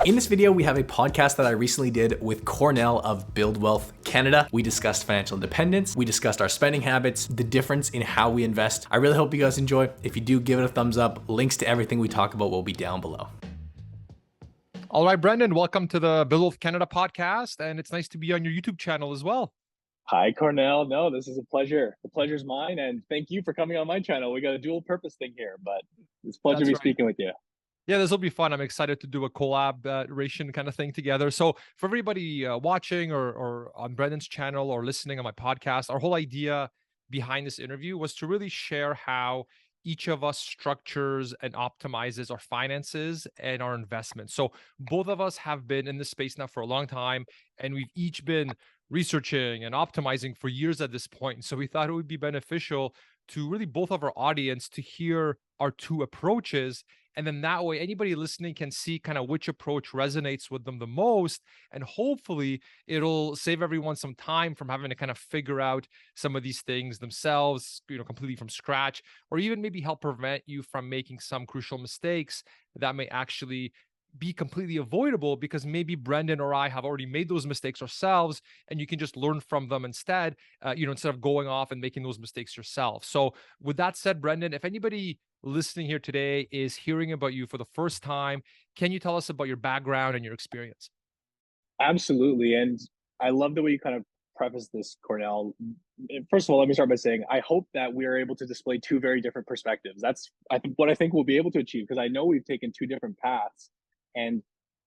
In this video, we have a podcast that I recently did with Kornel of Build Wealth Canada. We discussed financial independence. We discussed our spending habits, the difference in how we invest. I really hope you guys enjoy. If you do, give it a thumbs up. Links to everything we talk about will be down below. All right, Brendan, welcome to the Build Wealth Canada podcast. And it's nice to be on your YouTube channel as well. Hi, Kornel. No, this is a pleasure. The pleasure's mine. And thank you for coming on my channel. We got a dual purpose thing here, but it's a pleasure to be speaking with you. Yeah, this will be fun. I'm excited to do a collaboration kind of thing together. So for everybody watching or on Brendan's channel or listening on my podcast, our whole idea behind this interview was to really share how each of us structures and optimizes our finances and our investments. So both of us have been in this space now for a long time, and we've each been researching and optimizing for years at this point. So we thought it would be beneficial to really both of our audience to hear our two approaches. And then that way, anybody listening can see kind of which approach resonates with them the most. And hopefully it'll save everyone some time from having to kind of figure out some of these things themselves, completely from scratch, or even maybe help prevent you from making some crucial mistakes that may actually be completely avoidable because maybe Brendan or I have already made those mistakes ourselves, and you can just learn from them instead, instead of going off and making those mistakes yourself. So with that said, Brendan, if anybody listening here today is hearing about you for the first time, can you tell us about your background and your experience? Absolutely. And I love the way you kind of preface this, Kornel. First of all, let me start by saying I hope that we are able to display two very different perspectives. That's what I think we'll be able to achieve, because I know we've taken two different paths, and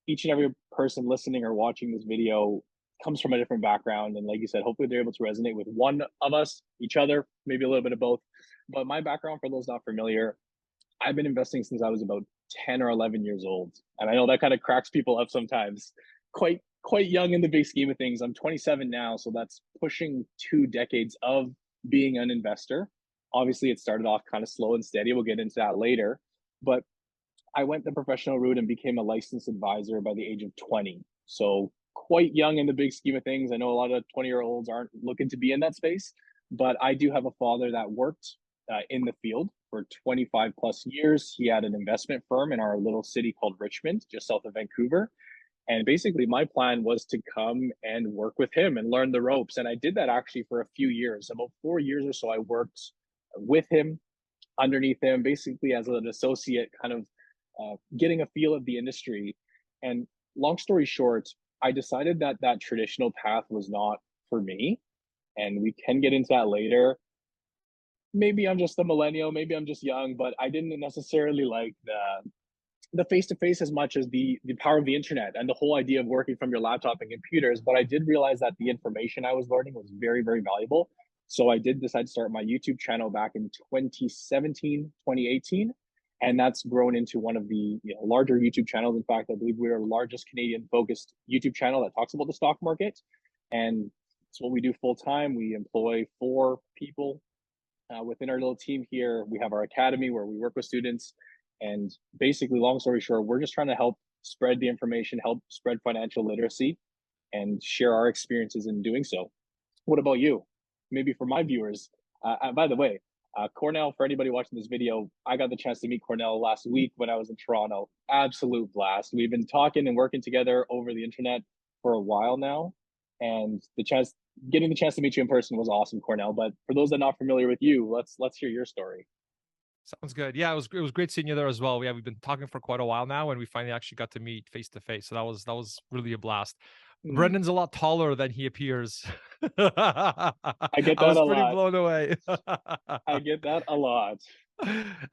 each and every person listening or watching this video comes from a different background. And like you said, hopefully they're able to resonate with one of us, each other, maybe a little bit of both. But my background, for those not familiar, I've been investing since I was about 10 or 11 years old. And I know that kind of cracks people up sometimes. Quite young in the big scheme of things. I'm 27 now, so that's pushing 2 decades of being an investor. Obviously, it started off kind of slow and steady. We'll get into that later. But I went the professional route and became a licensed advisor by the age of 20. So quite young in the big scheme of things. I know a lot of 20-year-olds aren't looking to be in that space, but I do have a father that worked in the field for 25 plus years. He had an investment firm in our little city called Richmond, just south of Vancouver. And basically my plan was to come and work with him and learn the ropes. And I did that actually for a few years. About 4 years or so, I worked with him, underneath him, basically as an associate, kind of getting a feel of the industry. And long story short, I decided that that traditional path was not for me. And we can get into that later. Maybe I'm just a millennial, maybe I'm just young, but I didn't necessarily like the face-to-face as much as the power of the internet and the whole idea of working from your laptop and computers. But I did realize that the information I was learning was very, very valuable. So I did decide to start my YouTube channel back in 2017, 2018. And that's grown into one of the larger YouTube channels. In fact, I believe we're the largest Canadian focused YouTube channel that talks about the stock market. And it's what we do full time. We employ 4 people within our little team here. We have our academy where we work with students. And basically, long story short, we're just trying to help spread the information, help spread financial literacy, and share our experiences in doing so. What about you? Maybe for my viewers, by the way, Kornel, for anybody watching this video, I got the chance to meet Kornel last week when I was in Toronto. Absolute blast. We've been talking and working together over the internet for a while now, and getting the chance to meet you in person was awesome, Kornel. But for those that are not familiar with you, let's hear your story. Sounds good. Yeah, it was great seeing you there as well. We've been talking for quite a while now, and we finally actually got to meet face to face. So that was really a blast. Brendan's a lot taller than he appears. I get that I was a pretty lot. blown away. I get that a lot.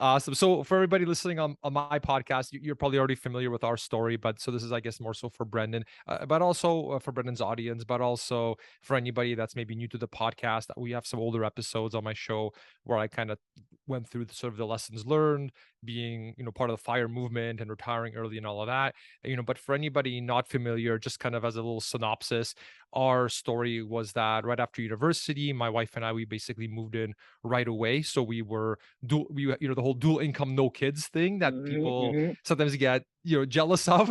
Awesome. So for everybody listening on my podcast, you're probably already familiar with our story, but so this is, I guess, more so for Brendan, but also for Brendan's audience, but also for anybody that's maybe new to the podcast. We have some older episodes on my show where I kind of went through sort of the lessons learned, being, part of the FIRE movement and retiring early and all of that. But for anybody not familiar, just kind of as a little synopsis, our story was that right after university, my wife and I, we basically moved in right away. So we were the whole dual income, no kids thing that people sometimes get jealous of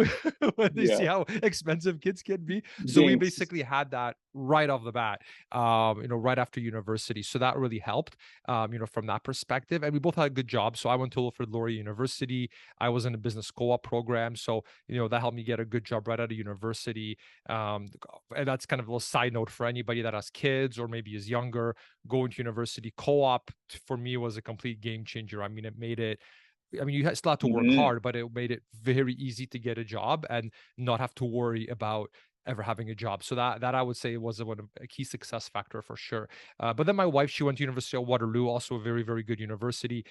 when they see Yeah. how expensive kids can be. So we Jinx. basically had that right off the bat, right after university. So that really helped, from that perspective. And we both had good jobs. So I went to Wilfrid Laurier University. I was in a business co-op program. So, that helped me get a good job right out of university. And that's kind of a little side note for anybody that has kids or maybe is younger. Going to university co-op for me was a complete game changer. I mean, it made it you still have to work Hmm. hard, but it made it very easy to get a job and not have to worry about ever having a job. So that I would say was a key success factor for sure. But then my wife, she went to University of Waterloo, also a very, very good university.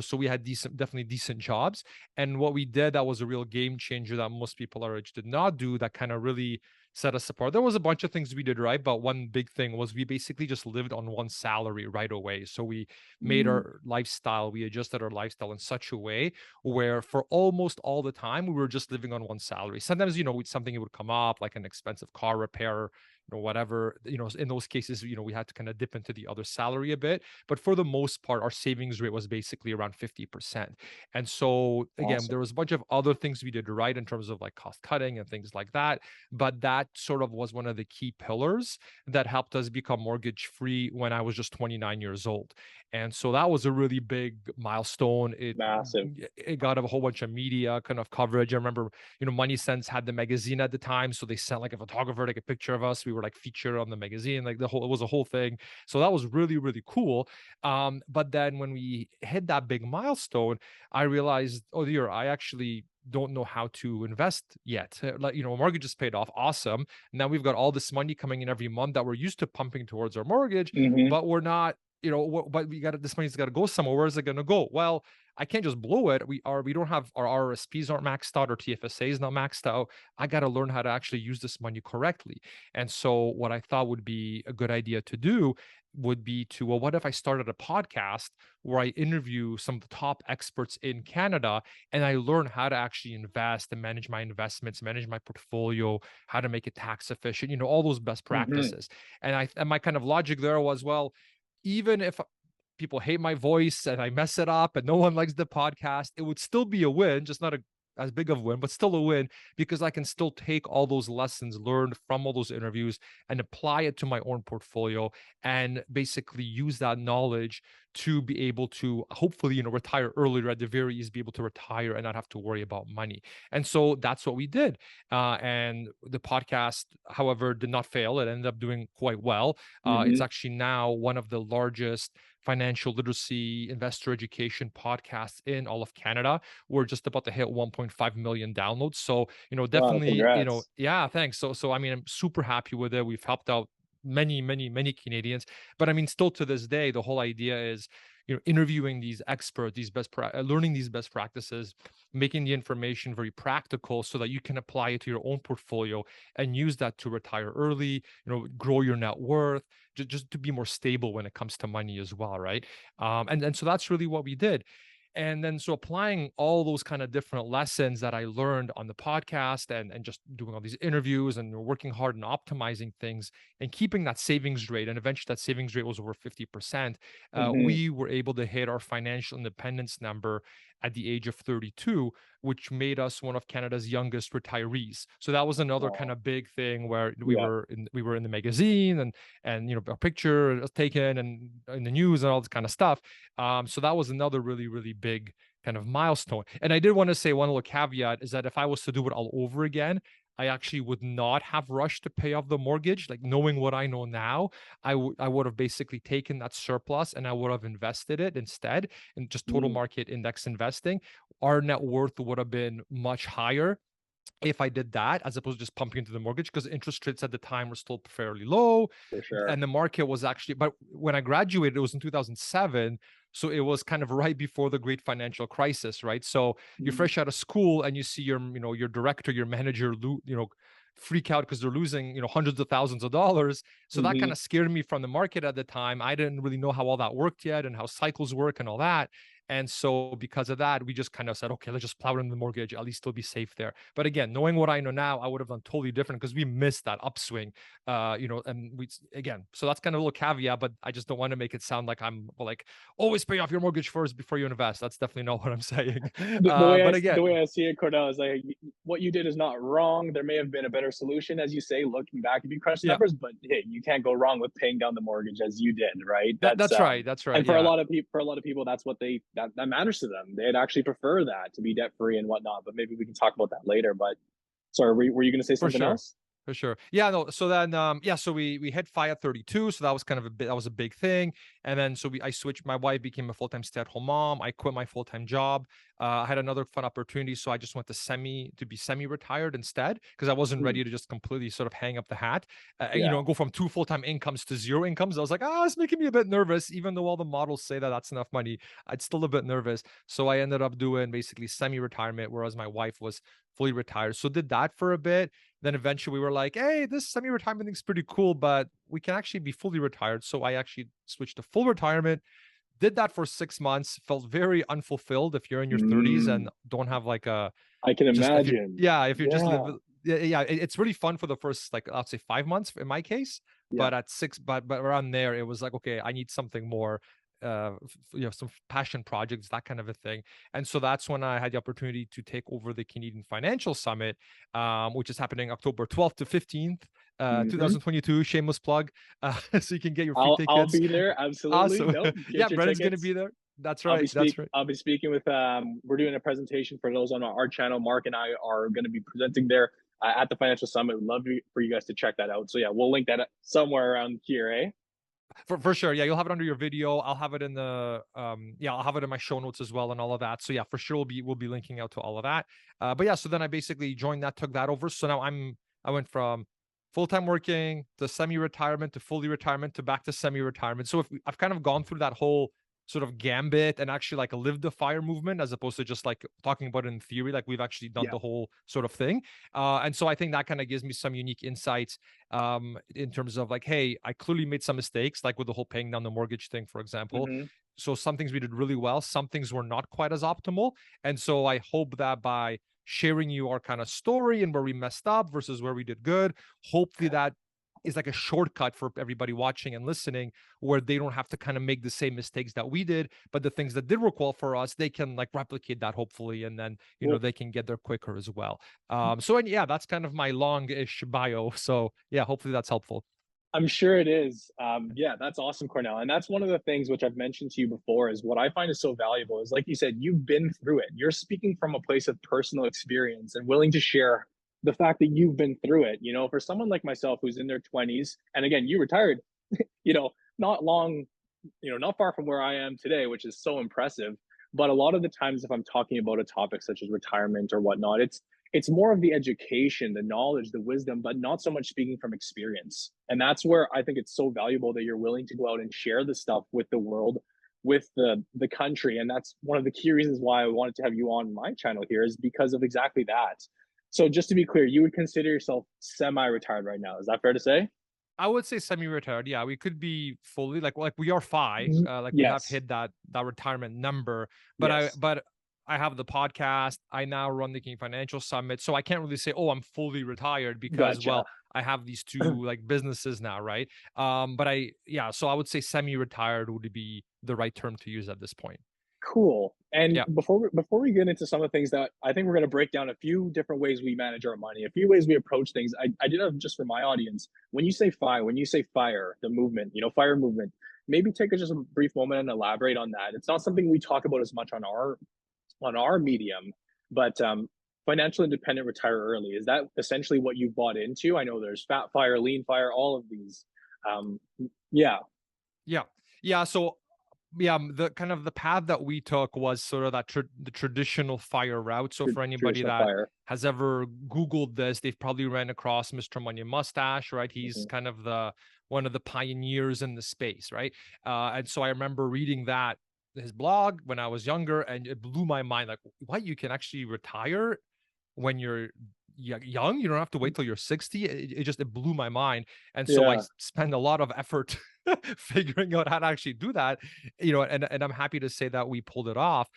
So we had definitely decent jobs. And what we did that was a real game changer that most people our age did not do, that kind of really set us apart. There was a bunch of things we did right, but one big thing was we basically just lived on one salary right away. So we we adjusted our lifestyle in such a way where for almost all the time we were just living on one salary. Sometimes, something would come up like an expensive car repair, whatever, in those cases, we had to kind of dip into the other salary a bit. But for the most part, our savings rate was basically around 50%. And so again, there Awesome. was a bunch of other things we did right in terms of like cost cutting and things like that. But that sort of was one of the key pillars that helped us become mortgage free when I was just 29 years old. And so that was a really big milestone. Massive. It got a whole bunch of media kind of coverage. I remember, Money Sense had the magazine at the time, so they sent like a photographer take a picture of us. We were like featured on the magazine, like it was a whole thing. So that was really, really cool. But then when we hit that big milestone, I realized, oh dear, I actually don't know how to invest yet. Like, mortgage is paid off. Awesome. Now we've got all this money coming in every month that we're used to pumping towards our mortgage, Hmm. but we're not, but this money's got to go somewhere. Where is it going to go? Well, I can't just blow it. We don't have our RRSPs aren't maxed out, or TFSA is not maxed out. I got to learn how to actually use this money correctly. And so what I thought would be a good idea to do would be to, well, what if I started a podcast where I interview some of the top experts in Canada and I learn how to actually invest and manage my investments, manage my portfolio, how to make it tax efficient, all those best Hmm. practices. And my kind of logic there was, well, even if people hate my voice and I mess it up and no one likes the podcast, it would still be a win, just not as big of a win, but still a win, because I can still take all those lessons learned from all those interviews and apply it to my own portfolio and basically use that knowledge to be able to hopefully, retire earlier, at the very least, be able to retire and not have to worry about money. And so that's what we did. And the podcast, however, did not fail. It ended up doing quite well. It's Hmm. actually now one of the largest financial literacy investor education podcasts in all of Canada. We're just about to hit 1.5 million downloads. So, Wow, definitely, congrats. yeah, thanks. So I mean, I'm super happy with it. We've helped out many, many, many Canadians. But I mean, still to this day, the whole idea is, interviewing these experts, learning these best practices, making the information very practical so that you can apply it to your own portfolio and use that to retire early, grow your net worth, just to be more stable when it comes to money as well, right? And so that's really what we did. And then so applying all those kind of different lessons that I learned on the podcast and just doing all these interviews and working hard and optimizing things and keeping that savings rate, and eventually that savings rate was over 50%, Hmm. we were able to hit our financial independence number at the age of 32, which made us one of Canada's youngest retirees. So that was another kind Wow. of big thing where Yeah. we were in the magazine, and a picture was taken and in the news and all this kind of stuff. So that was another really, really big kind of milestone. And I did want to say one little caveat is that if I was to do it all over again, I actually would not have rushed to pay off the mortgage. Like, knowing what I know now, I would have basically taken that surplus and I would have invested it instead in just total Mm. market index investing. Our net worth would have been much higher if I did that, as opposed to just pumping into the mortgage, because interest rates at the time were still fairly low. For sure. And the market was actually, but when I graduated, it was in 2007. So it was kind of right before the great financial crisis, right? So you're Mm. fresh out of school and you see your director, your manager, freak out because they're losing, hundreds of thousands of dollars. So that kind Hmm. of scared me from the market at the time. I didn't really know how all that worked yet and how cycles work and all that. And so because of that, we just kind of said, okay, let's just plow it in the mortgage. At least it'll be safe there. But again, knowing what I know now, I would have done totally different because we missed that upswing. And we again, so that's kind of a little caveat, but I just don't want to make it sound like I'm like always pay off your mortgage first before you invest. That's definitely not what I'm saying. But again, The way I see it, Kornel, is like what you did is not wrong. There may have been a better solution, as you say, looking back if you crunch the yeah, numbers, but hey, you can't go wrong with paying down the mortgage as you did, right? that's right. That's right. And for Yeah. a lot of people, that's what that matters to them. They'd actually prefer that to be debt free and whatnot. But maybe we can talk about that later. But sorry, were you going to say For something sure. else? For sure. Yeah, no. So then so we hit FI at 32. So that was kind of a big thing. And then I switched, my wife became a full-time stay-at-home mom. I quit my full-time job. I had another fun opportunity. So I just went to be semi-retired instead, because I wasn't Hmm. ready to just completely sort of hang up the hat. Yeah. Go from 2 full-time incomes to 0 incomes. I was like, it's making me a bit nervous, even though all the models say that that's enough money. I'd still a bit nervous. So I ended up doing basically semi-retirement, whereas my wife was fully retired. So did that for a bit. Then eventually we were like, hey, this semi-retirement thing's pretty cool, but we can actually be fully retired. So I actually switched to full retirement, did that for 6 months, felt very unfulfilled if you're in your 30s and Mm, don't have like a, I can just if you, imagine. yeah, if you just live, Yeah. it's really fun for the first, like, I'll say 5 months in my case, Yeah. but at six, but around there, it was like, okay, I need something more, some passion projects, that kind of a thing. And so that's when I had the opportunity to take over the Canadian Financial Summit, which is happening October 12th to 15th, Hmm. 2022. Shameless plug, so you can get your free I'll tickets. be there. Absolutely. Awesome. Nope. Yeah, Get your Brennan's gonna tickets. be there. That's right. That's right. I'll be speaking with we're doing a presentation for those on our channel. Mark and I are going to be presenting there at the Financial Summit. We'd love for you guys to check that out. So yeah, we'll link that somewhere around here, eh? For sure. Yeah, you'll have it under your video. I'll have it in the I'll have it in my show notes as well and all of that. So yeah, for sure we'll be linking out to all of that. But yeah, so then I basically joined that, took that over. So now I went from full-time working to semi-retirement to fully retirement to back to semi-retirement. So I've kind of gone through that whole sort of gambit and actually like lived the fire movement, as opposed to just like talking about it in theory. Like we've actually done Yeah. the whole sort of thing. And so I think that kind of gives me some unique insights in terms of like, hey, I clearly made some mistakes, like with the whole paying down the mortgage thing, for example. Hmm. So some things we did really well, some things were not quite as optimal. And so I hope that by sharing you our kind of story and where we messed up versus where we did good, hopefully that is like a shortcut for everybody watching and listening, where they don't have to kind of make the same mistakes that we did, but the things that did work well for us, they can like replicate that hopefully, and then Well, they can get there quicker as well. And yeah, that's kind of my long-ish bio. So yeah, hopefully that's helpful. I'm sure it is. Yeah, that's awesome, Cornell. And that's one of the things which I've mentioned to you before is what I find is so valuable is, like you said, you've been through it. You're speaking from a place of personal experience and willing to share the fact that you've been through it. For someone like myself who's in their 20s, and again, you retired, not long, not far from where I am today, which is so impressive. But a lot of the times, if I'm talking about a topic such as retirement or whatnot, it's more of the education, the knowledge, the wisdom, but not so much speaking from experience. And that's where I think it's so valuable that you're willing to go out and share the stuff with the world, with the country. And that's one of the key reasons why I wanted to have you on my channel here, is because of exactly that. So just to be clear, you would consider yourself semi-retired right now. Is that fair to say? I would say semi-retired. Yeah, we could be fully like we are like we have Yes. hit that retirement number. But Yes. I have the podcast. I now run the King Financial Summit, so I can't really say, oh, I'm fully retired, because, Gotcha. well, I have these two like businesses now, right? But so I would say semi-retired would be the right term to use at this point. Cool. And Yeah. before we get into some of the things that I think we're going to break down, a few different ways we manage our money, a few ways we approach things. I did have, just for my audience, when you say fire, the movement, fire movement, maybe take just a brief moment and elaborate on that. It's not something we talk about as much on our medium, but financial independent, retire early. Is that essentially what you bought into? I know there's fat fire, lean fire, all of these. Um, yeah. Yeah. Yeah. So yeah, the kind of the path that we took was sort of that the traditional fire route. So for anybody Traditional that fire. has ever Googled this, they've probably ran across Mr. Money Mustache, right? He's Mhm. kind of the one of the pioneers in the space, right? And so I remember reading that his blog when I was younger, and it blew my mind. Like, what, you can actually retire when you're young? You don't have to wait till you're 60. It blew my mind, and so I Yeah. spend a lot of effort figuring out how to actually do that, you know, and I'm happy to say that we pulled it off.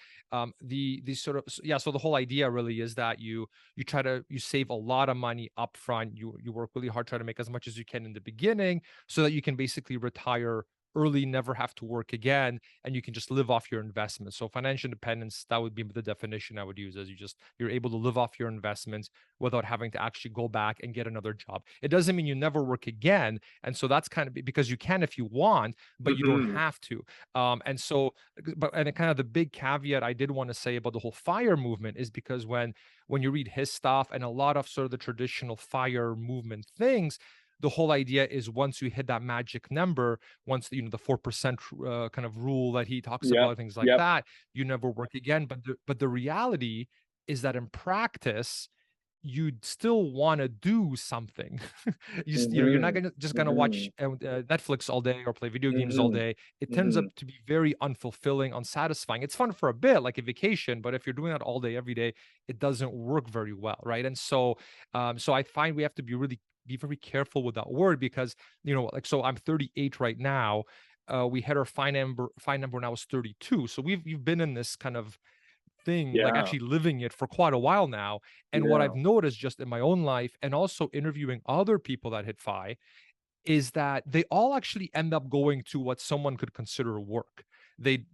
The sort of, yeah, so the whole idea really is that you save a lot of money up front. You work really hard, try to make as much as you can in the beginning so that you can basically retire early, never have to work again, and you can just live off your investments. So financial independence, that would be the definition I would use, as you're able to live off your investments without having to actually go back and get another job. It doesn't mean you never work again. And so that's kind of because you can if you want, but you don't have to. And so, and kind of the big caveat I did want to say about the whole FIRE movement is because when you read his stuff and a lot of sort of the traditional FIRE movement things, the whole idea is once you hit that magic number, once the 4% kind of rule that he talks Yep. about, things like Yep. that, you never work again. But the reality is that in practice, you'd still want to do something. You're not just gonna watch Netflix all day or play video games all day. It turns up to be very unfulfilling, unsatisfying. It's fun for a bit, like a vacation, but if you're doing that all day every day, it doesn't work very well, right? And so, so I find we have to be very careful with that word because like, so I'm 38 right now. We had our fine number when I was 32. So we've been in this kind of thing, like Yeah. actually living it for quite a while now. And what Yeah. I've noticed just in my own life and also interviewing other people that hit FI is that they all actually end up going to what someone could consider work. They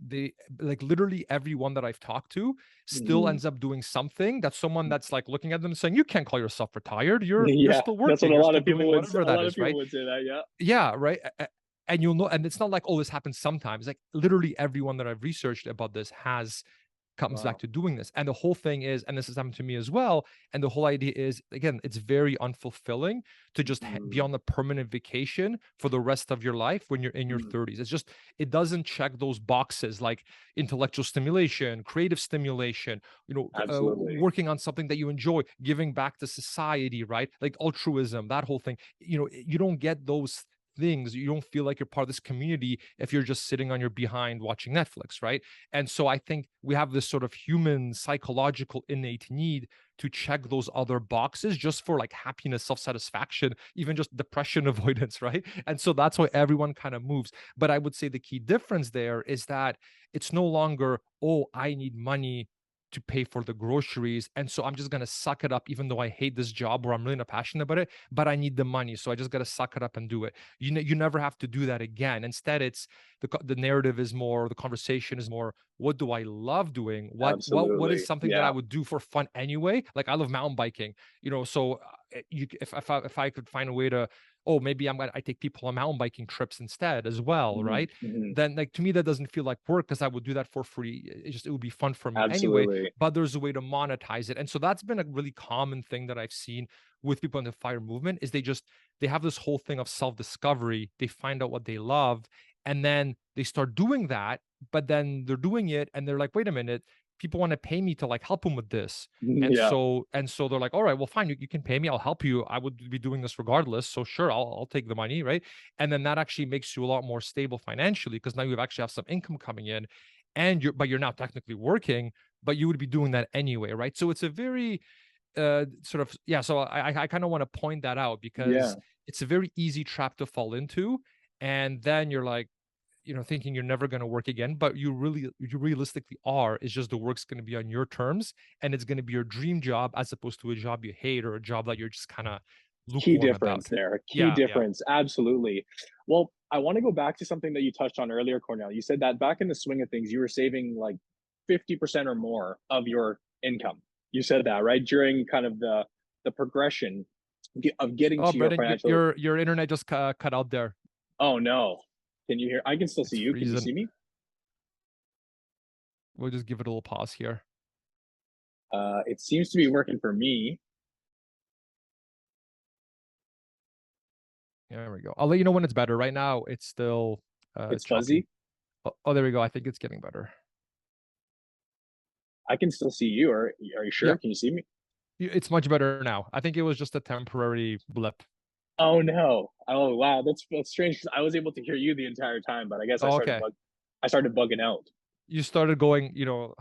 like literally everyone that I've talked to still ends up doing something that someone that's like looking at them and saying, you can't call yourself retired. You're Yeah. still That's what working. a You're lot still of people doing would say. whatever A that lot of is, people right? would say that. Yeah. Yeah, right. And you'll know, and it's not like, oh, this happens sometimes. Like literally everyone that I've researched about this comes back Wow. to doing this. And the whole thing is, and this has happened to me as well, and the whole idea is, again, it's very unfulfilling to just be on the permanent vacation for the rest of your life when you're in your 30s. It's just, it doesn't check those boxes like intellectual stimulation, creative stimulation, Absolutely. working on something that you enjoy, giving back to society, right? Like altruism, that whole thing. You don't get those things. You don't feel like you're part of this community if you're just sitting on your behind watching Netflix, right? And so I think we have this sort of human psychological innate need to check those other boxes just for like happiness, self-satisfaction, even just depression avoidance, right? And so that's why everyone kind of moves. But I would say the key difference there is that it's no longer, oh, I need money to pay for the groceries, and so I'm just gonna suck it up, even though I hate this job or I'm really not passionate about it, but I need the money, so I just gotta suck it up and do it. You never have to do that again. Instead, it's the narrative is more, the conversation is more, what do I love doing? What is Absolutely. something that I Yeah. would do for fun anyway? Like I love mountain biking, so if I could find a way to, oh, maybe I take people on mountain biking trips instead as well, right? Then like to me that doesn't feel like work because I would do that for free. It would be fun for me anyway, Absolutely. but there's a way to monetize it. And so that's been a really common thing that I've seen with people in the FIRE movement is they have this whole thing of self-discovery. They find out what they love and then they start doing that, but then they're doing it and they're like, wait a minute, people want to pay me to like help them with this. And Yeah. so they're like, all right, well, fine, you can pay me, I'll help you. I would be doing this regardless. So sure, I'll take the money, right? And then that actually makes you a lot more stable financially because now you actually have some income coming in, and you're now technically working, but you would be doing that anyway, right? So it's a very sort of, yeah. So I kind of want to point that out Yeah. because it's a very easy trap to fall into, and then you're like, thinking you're never going to work again, but you realistically are. It's just the work's going to be on your terms and it's going to be your dream job as opposed to a job you hate or a job that you're just kind of Key lukewarm difference about. there. Key Yeah, yeah. difference. Absolutely. Well, I want to go back to something that you touched on earlier, Cornel. You said that back in the swing of things, you were saving like 50% or more of your income. You said that, right? During kind of the progression of getting Oh, to your Brendan, financial. your internet just cut out there. Oh no. Can you hear? I can still see It's you. Can you freezing. see me? We'll just give it a little pause here. It seems to be working for me. There we go. I'll let you know when it's better. Right now, it's still It's choppy. fuzzy. Oh, there we go. I think it's getting better. I can still see you. Are you Yeah, sure? Can you see me? it's much better now. I think it was just a temporary blip. Oh no. Oh wow. That's strange because I was able to hear you the entire time, but I guess Oh, okay. I started bugging out. You started going, The you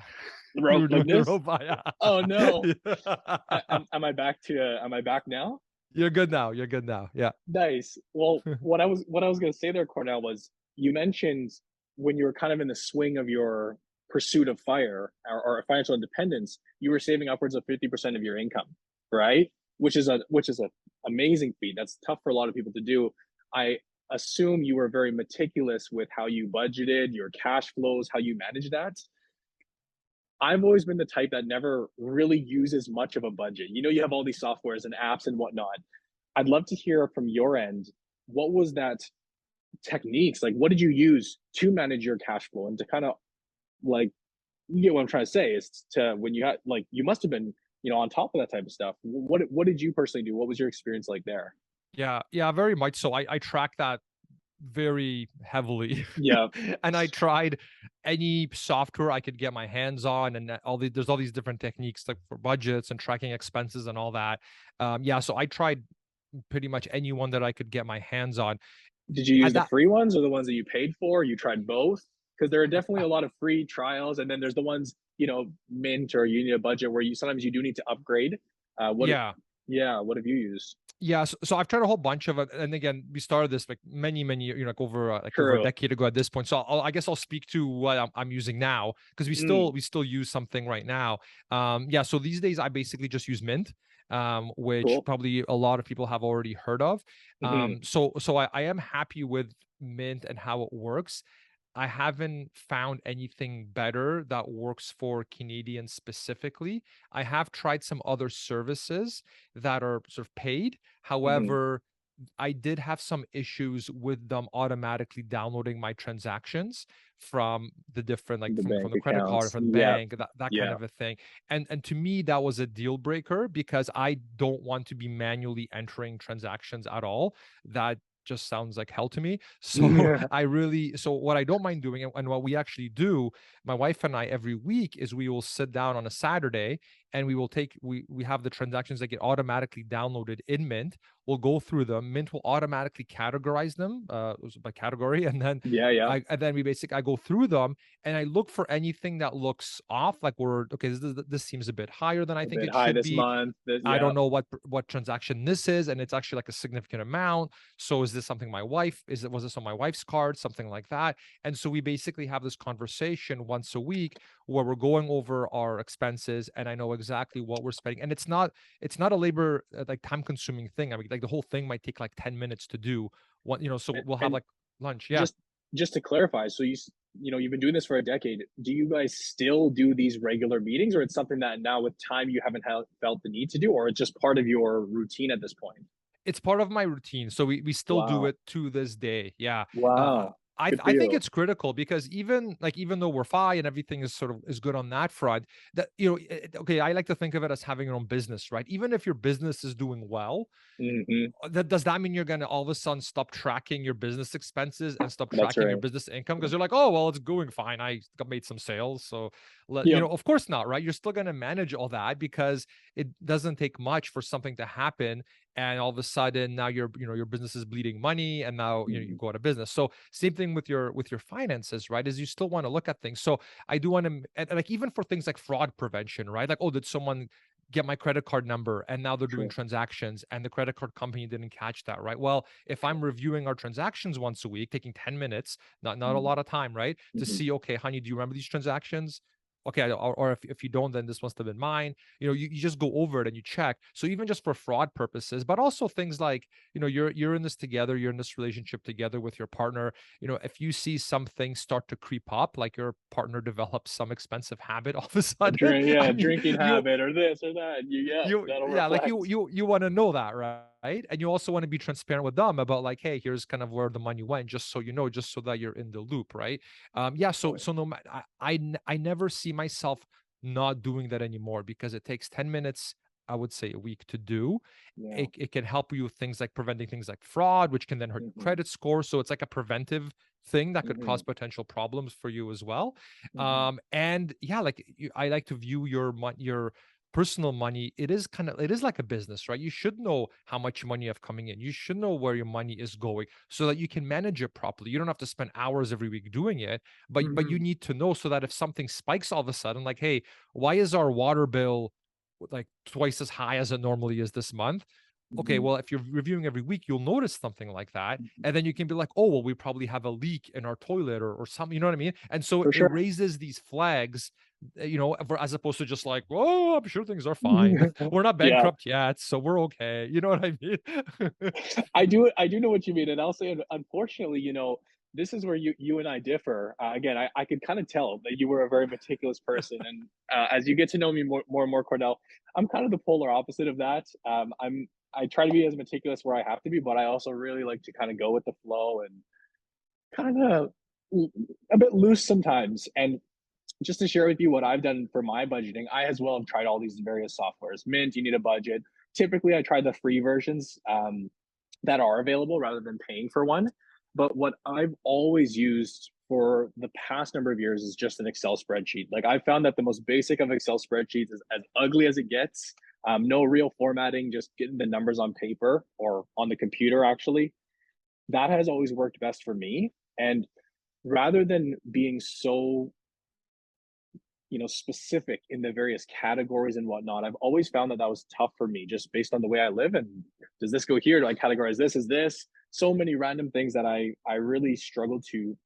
rope were like doing the this. robot. Oh no. Yeah. Am I back to? Am I back now? You're good now. You're good now. Yeah. Nice. Well, what I was gonna say there, Cornell, was you mentioned when you were kind of in the swing of your pursuit of fire or financial independence, you were saving upwards of 50% of your income, right? Which is a amazing feat. That's tough for a lot of people to do. I assume you were very meticulous with how you budgeted, your cash flows, how you manage that. I've always been the type that never really uses much of a budget. You know, you have all these softwares and apps and whatnot. I'd love to hear from your end, what was that techniques? Like, what did you use to manage your cash flow and to kind of like, you get what I'm trying to say is to when you had like, you must have been, on top of that type of stuff. What did you personally do? What was your experience like there? Yeah. Yeah. Very much so. I track that very heavily. Yeah. And I tried any software I could get my hands on, and there's all these different techniques like for budgets and tracking expenses and all that. Yeah, so I tried pretty much any one that I could get my hands on. Did you use At the that, free ones or the ones that you paid for? You tried both? Because there are definitely a lot of free trials, and then there's the ones, Mint or you need a budget where you sometimes you do need to upgrade. What? yeah. Yeah, what have you used? Yeah, so I've tried a whole bunch of it, and again, we started this like many, like over a True. decade ago at this point. So I guess I'll speak to what I'm using now, because we still Mm, we still use something right now. Yeah, so these days I basically just use Mint, which cool. probably a lot of people have already heard of. Hmm. So I am happy with Mint and how it works. I haven't found anything better that works for Canadians specifically. I have tried some other services that are sort of paid. Hmm. However, I did have some issues with them automatically downloading my transactions from the different, like The from bank the credit card, accounts. from the Yeah. bank, that kind Yeah. of a thing. And to me, that was a deal breaker because I don't want to be manually entering transactions at all. That just sounds like hell to me. So Yeah. so what I don't mind doing, and what we actually do, my wife and I every week, is we will sit down on a Saturday and we have the transactions that get automatically downloaded in Mint. We'll go through them. Mint will automatically categorize them by category, and then Yeah. Yeah. I go through them and I look for anything that looks off, like we're okay. This seems a bit higher than I A think bit it high should this be. month. I Yeah. don't know what transaction this is, and it's actually like a significant amount. So is this something my wife was this on my wife's card, something like that? And so we basically have this conversation once a week where we're going over our expenses, and I know exactly what we're spending. And it's not a labor like time consuming thing. I mean, like the whole thing might take like 10 minutes to do. So we'll have And like lunch. Yeah. just just to clarify, so you've been doing this for a decade. Do you guys still do these regular meetings, or it's something that now with time you haven't felt the need to do, or it's just part of your routine at this point? It's part of my routine, so we still do Wow. it to this day. Yeah. uh, Wow. I Good for I think you. it's critical because even though we're fine and everything is good on that front, that okay, I like to think of it as having your own business, right? Even if your business is doing well, Hmm. that does that mean you're going to all of a sudden stop tracking your business expenses and stop That's tracking your right. business income because you're like, oh well, it's going fine, made some sales, so Yep. of course not, right? You're still going to manage all that because it doesn't take much for something to happen, and all of a sudden now your business is bleeding money, and now you Mhm. go out of business. So same thing with your finances, right? Is you still want to look at things. So I do want to, and like even for things like fraud prevention, right? Like, oh, did someone get my credit card number and now they're doing True. transactions and the credit card company didn't catch that, right? Well, if I'm reviewing our transactions once a week, taking 10 minutes, not a Mhm. lot of time, right? To Mhm. see, okay, honey, do you remember these transactions? Okay, or if you don't, then this must have been mine. You just go over it and you check. So even just for fraud purposes, but also things like, you're in this together, you're in this relationship together with your partner. If you see something start to creep up, like your partner develops some expensive habit all of a sudden, Yeah, I mean, drinking you habit or this or that. Yeah, that'll yeah, like reflect. you want to know that, right? And you also want to be transparent with them about, like, hey, here's kind of where the money went, just so you know, just so that you're in the loop, right? Yeah, so Point. so no matter, I never see myself not doing that anymore because it takes 10 minutes, I would say, a week to do. Yeah. It can help you with things like preventing things like fraud, which can then hurt your Mhm. credit score. So it's like a preventive thing that could cause Mhm. potential problems for you as well. Mhm. And yeah, like I like to view your personal money, it is like a business, right? You should know how much money you have coming in. You should know where your money is going so that you can manage it properly. You don't have to spend hours every week doing it, but you Mhm. need to know so that if something spikes all of a sudden, like, hey, why is our water bill like twice as high as it normally is this month? okay, Mhm. well, if you're reviewing every week, you'll notice something like that. And then you can be like, oh, well, we probably have a leak in our toilet or something, you know what I mean? And so For it sure. raises these flags, as opposed to just like, oh, I'm sure things are fine. We're not Yeah. bankrupt yet, so we're okay. You know what I mean? I do know what you mean, and I'll say, unfortunately, this is where you and I differ. Again, I could kind of tell that you were a very meticulous person, and as you get to know me more and more, Cornell, I'm kind of the polar opposite of that. I try to be as meticulous where I have to be, but I also really like to kind of go with the flow and kind of a bit loose sometimes. And just to share with you what I've done for my budgeting, I as well have tried all these various softwares. Mint, you need a budget. Typically, I try the free versions that are available rather than paying for one. But what I've always used for the past number of years is just an Excel spreadsheet. Like I found that the most basic of Excel spreadsheets is as ugly as it gets. No real formatting, just getting the numbers on paper or on the computer, actually. That has always worked best for me. And rather than being so specific in the various categories and whatnot, I've always found that that was tough for me just based on the way I live. And does this go here? Do I categorize this as this? So many random things that I really struggle to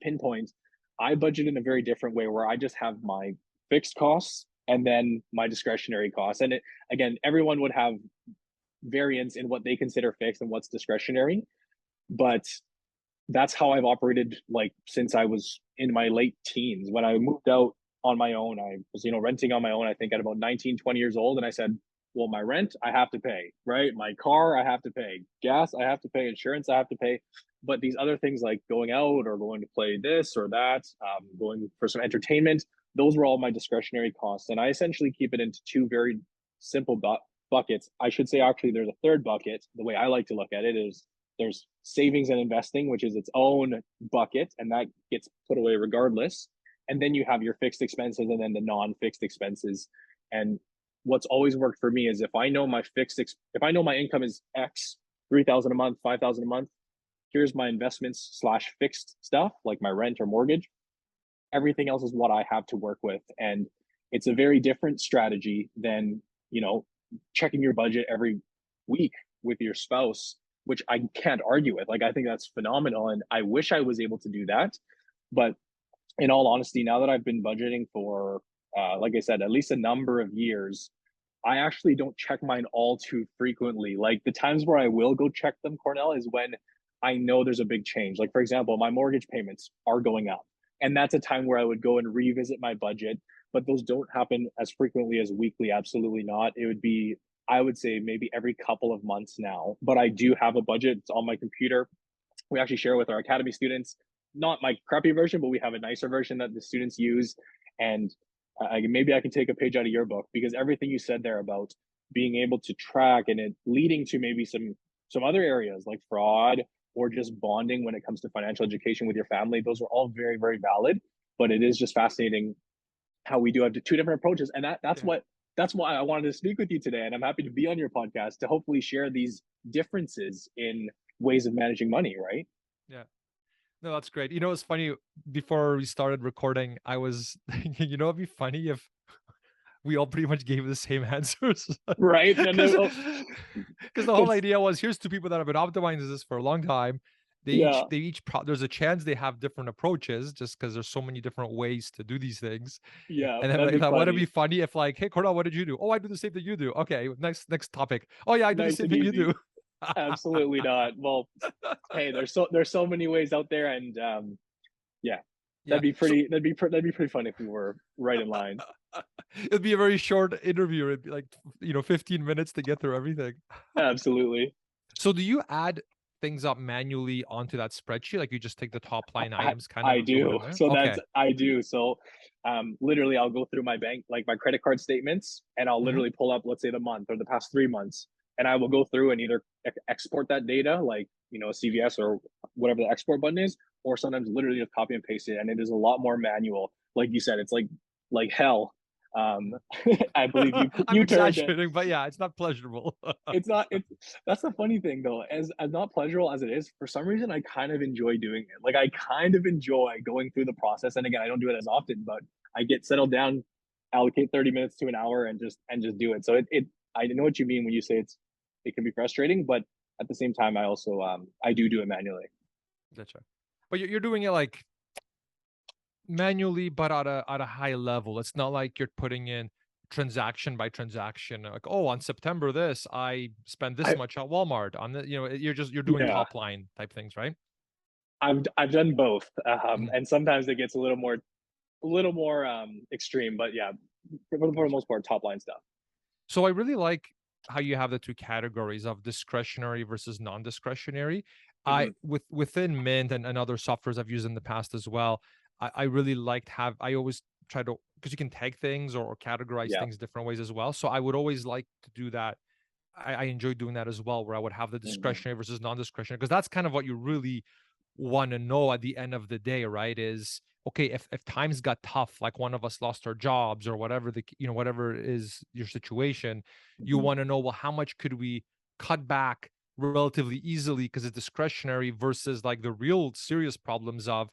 pinpoint. I budget in a very different way where I just have my fixed costs and then my discretionary costs. And again, everyone would have variance in what they consider fixed and what's discretionary. But that's how I've operated like since I was in my late teens. When I moved out on my own, I was, renting on my own, I think at about 19, 20 years old. And I said, well, my rent, I have to pay, right? My car, I have to pay. Gas, I have to pay. Insurance, I have to pay. But these other things like going out or going to play this or that, going for some entertainment, those were all my discretionary costs. And I essentially keep it into two very simple buckets. I should say, actually, there's a third bucket. The way I like to look at it is there's savings and investing, which is its own bucket, and that gets put away regardless. And then you have your fixed expenses and then the non-fixed expenses. And what's always worked for me is if I know if I know my income is X, 3,000 a month, 5,000 a month, here's my investments slash fixed stuff like my rent or mortgage. Everything else is what I have to work with. And it's a very different strategy than, checking your budget every week with your spouse, which I can't argue with. Like, I think that's phenomenal. And I wish I was able to do that. But in all honesty, now that I've been budgeting for, like I said, at least a number of years, I actually don't check mine all too frequently. Like the times where I will go check them, Cornell, is when I know there's a big change. Like, for example, my mortgage payments are going up. And that's a time where I would go and revisit my budget. But those don't happen as frequently as weekly. Absolutely not. It would be, I would say, maybe every couple of months now. But I do have a budget. It's on my computer. We actually share with our academy students, not my crappy version, but we have a nicer version that the students use. And maybe I can take a page out of your book, because everything you said there about being able to track and it leading to maybe some other areas like fraud or just bonding when it comes to financial education with your family, those are all very, very valid. But it is just fascinating how we do have two different approaches. And Yeah. that's why I wanted to speak with you today. And I'm happy to be on your podcast to hopefully share these differences in ways of managing money, right? Yeah. No, that's great. It's funny. Before we started recording, I was thinking, it'd be funny if we all pretty much gave the same answers. Right. And Because oh, the whole it's idea was, here's two people that have been optimizing this for a long time. yeah, There's a chance they have different approaches just because there's so many different ways to do these things. yeah, And then that'd if be I want to be funny. funny, if like, hey, Kornel, what did you do? Oh, I do the same thing you do. Okay, next topic. Oh yeah, I do the Nice same and thing you easy. do. Absolutely not. Well, hey, there's so many ways out there, and yeah, Yeah. So that'd be pretty fun if we were right in line. it'd be a very short interview. It'd be like 15 minutes to get through everything. Absolutely. So do you add things up manually onto that spreadsheet? Like you just take the top line I, items kind I of throw it do. in there? So Okay. that's I do. So literally I'll go through my bank, like my credit card statements, and I'll Mhm. literally pull up, let's say, the month or the past 3 months, and I will go through and either export that data, like a CVS or whatever the export button is, or sometimes literally just copy and paste it. And it is a lot more manual. Like you said, it's like hell. Um, I believe I'm you turned it. exaggerating, but yeah, it's not pleasurable. It's not. It's That's the funny thing though. As not pleasurable as it is, for some reason I kind of enjoy doing it. Like I kind of enjoy going through the process. And again, I don't do it as often, but I get settled down, allocate 30 minutes to an hour, and just do it. So it I know what you mean when you say it can be frustrating, but at the same time, I also I do it manually. Gotcha. But you're doing it like manually, but at a high level. It's not like you're putting in transaction by transaction. Like, oh, on September this, I spent this I much at Walmart. On the, you're doing Yeah, top line type things, right? I've done both, Mhm. and sometimes it gets a little more extreme, but yeah, for the Gotcha. most part, top line stuff. So I really like how you have the two categories of discretionary versus non-discretionary. I Hmm. within Mint and other softwares I've used in the past as well. I really liked have I always try to because you can tag things or categorize Yeah. things different ways as well. So I would always like to do that. I enjoy doing that as well, where I would have the Hmm. discretionary versus non-discretionary, because that's kind of what you really want to know at the end of the day, right? Is okay, if times got tough, like one of us lost our jobs or whatever whatever is your situation, you Hmm. want to know, well, how much could we cut back relatively easily because it's discretionary versus like the real serious problems of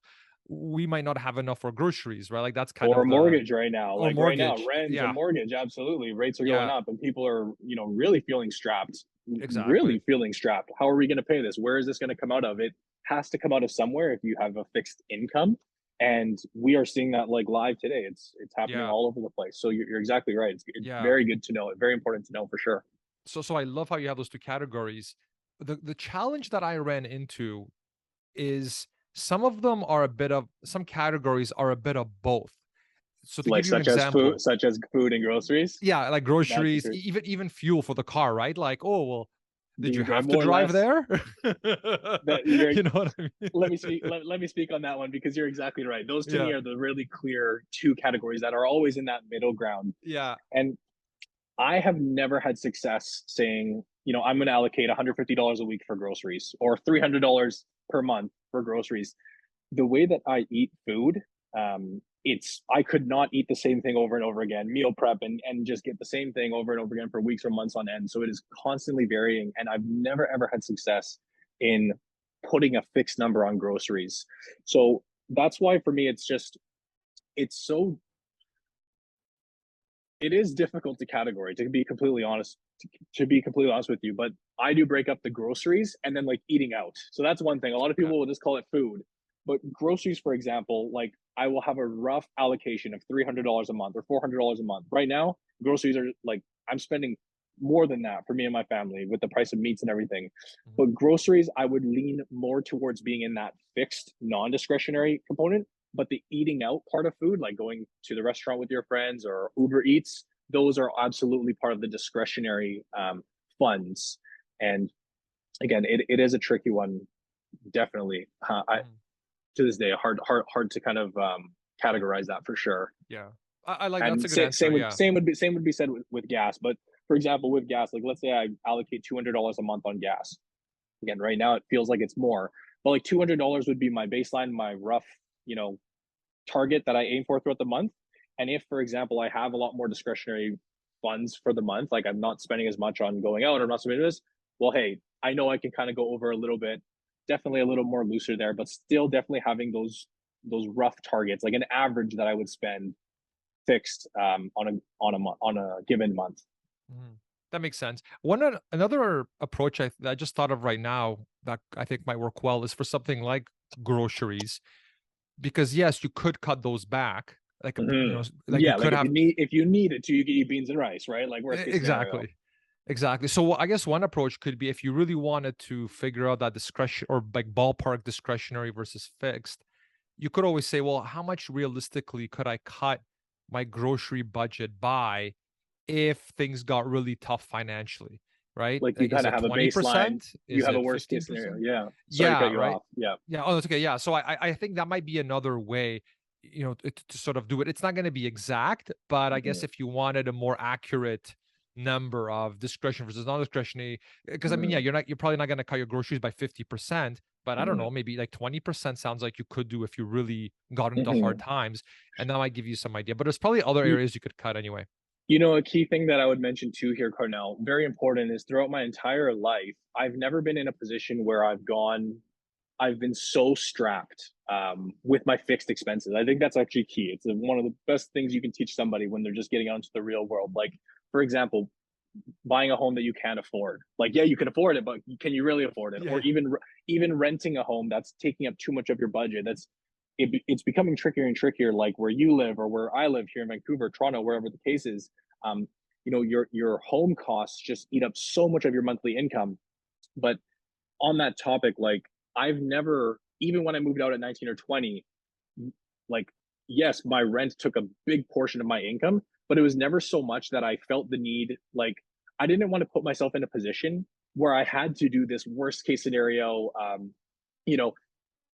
we might not have enough for groceries, right? Like that's kind Or of the mortgage right now, or like right now, mortgage. rent and Yeah, mortgage, absolutely, rates are going yeah, up, and people are, really feeling strapped, exactly. really feeling strapped. How are we going to pay this? Where is this going to come out of? It has to come out of somewhere if you have a fixed income, and we are seeing that like live today. It's happening Yeah, all over the place. So you're exactly right. It's yeah. very good to know. Very important to know for sure. So I love how you have those two categories. The challenge that I ran into is some categories are a bit of both. So to Like give you an example, such as food and groceries. yeah, like That's groceries, true. even fuel for the car, right? Like, oh well, Do did you we drive have to more or drive less? there? That you're You know what I mean? Let me speak. Let me speak on that one because you're exactly right. Those to me Yeah, are the really clear two categories that are always in that middle ground. yeah, And I have never had success saying, I'm going to allocate $150 a week for groceries or $300 per month for groceries. The way that I eat food, it's I could not eat the same thing over and over again, meal prep and just get the same thing over and over again for weeks or months on end. So it is constantly varying, and I've never ever had success in putting a fixed number on groceries. So that's why for me, it's so it is difficult to categorize. To be completely honest, to be completely honest with you, but I do break up the groceries and then like eating out. So that's one thing. A lot of okay, people will just call it food, but groceries, for example, like I will have a rough allocation of $300 a month or $400 a month. Right now, groceries are like I'm spending more than that for me and my family with the price of meats and everything. mhm, But groceries, I would lean more towards being in that fixed, non-discretionary component. But the eating out part of food, like going to the restaurant with your friends or Uber Eats, those are absolutely part of the discretionary funds. And again, it is a tricky one, definitely. I mhm, To this day, hard to kind of categorize that for sure. yeah. I like that's And a good answer. Yeah, same would be said with gas. But for example, with gas, like let's say I allocate $200 a month on gas. Again, right now it feels like it's more, but like $200 would be my baseline, my rough, you know, target that I aim for throughout the month. And if, for example, I have a lot more discretionary funds for the month, like I'm not spending as much on going out or not spending this, well, hey, I know I can kind of go over a little bit, definitely a little more looser there, but still definitely having those rough targets, like an average that I would spend fixed on a given month. mhm. That makes sense. Another approach I just thought of right now that I think might work well is for something like groceries, because yes, you could cut those back, like Mm-hmm. like you Yeah, like could have if you need it to, you can eat beans and rice, right? Like worst case scenario. exactly. Exactly. So I guess one approach could be if you really wanted to figure out that discretion or like ballpark discretionary versus fixed, you could always say, well, how much realistically could I cut my grocery budget by if things got really tough financially, right? Like you Like, is kind of it have a baseline, 20%? You Is have a it worst case scenario. 15%? Yeah. Sorry to Yeah, cut you right. off. Yeah. Yeah. Oh, that's okay. Yeah. So I think that might be another way, to sort of do it. It's not going to be exact, but I guess Mm-hmm. if you wanted a more accurate number of discretion versus non-discretionary, because I mean, yeah, Mm-hmm. you're probably not going to cut your groceries by 50%, but I don't Mm-hmm. know, maybe like 20% sounds like you could do if you really got into hard Mm-hmm. times. And that might give you some idea, but there's probably other You, areas you could cut anyway. a key thing that I would mention too here, Cornell, very important is throughout my entire life, I've never been in a position where I've been so strapped with my fixed expenses. I think that's actually key. It's one of the best things you can teach somebody when they're just getting out into the real world. Like, for example, buying a home that you can't afford. Like, yeah, you can afford it, but can you really afford it? Or Yeah. even renting a home that's taking up too much of your budget. It's becoming trickier and trickier. Like where you live or where I live here in Vancouver, Toronto, wherever the case is. Your home costs just eat up so much of your monthly income. But on that topic, like I've never, even when I moved out at 19 or 20, like yes, my rent took a big portion of my income, but it was never so much that I felt the need. Like I didn't want to put myself in a position where I had to do this worst case scenario, you know,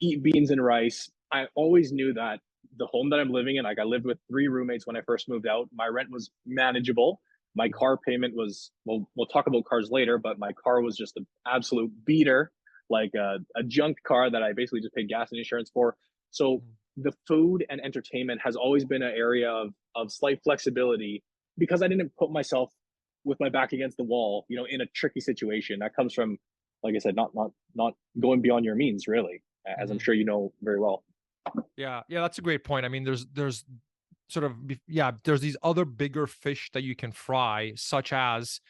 eat beans and rice. I always knew that the home that I'm living in, like I lived with 3 roommates when I first moved out. My rent was manageable. My car payment was, well, we'll talk about cars later, but my car was just an absolute beater, like a junk car that I basically just paid gas and insurance for. So the food and entertainment has always been an area of slight flexibility because I didn't put myself with my back against the wall, in a tricky situation. That comes from, like I said, not going beyond your means, really, as I'm Mhm. sure you know very well. Yeah, yeah, that's a great point. I mean, there's sort of yeah, there's these other bigger fish that you can fry, such as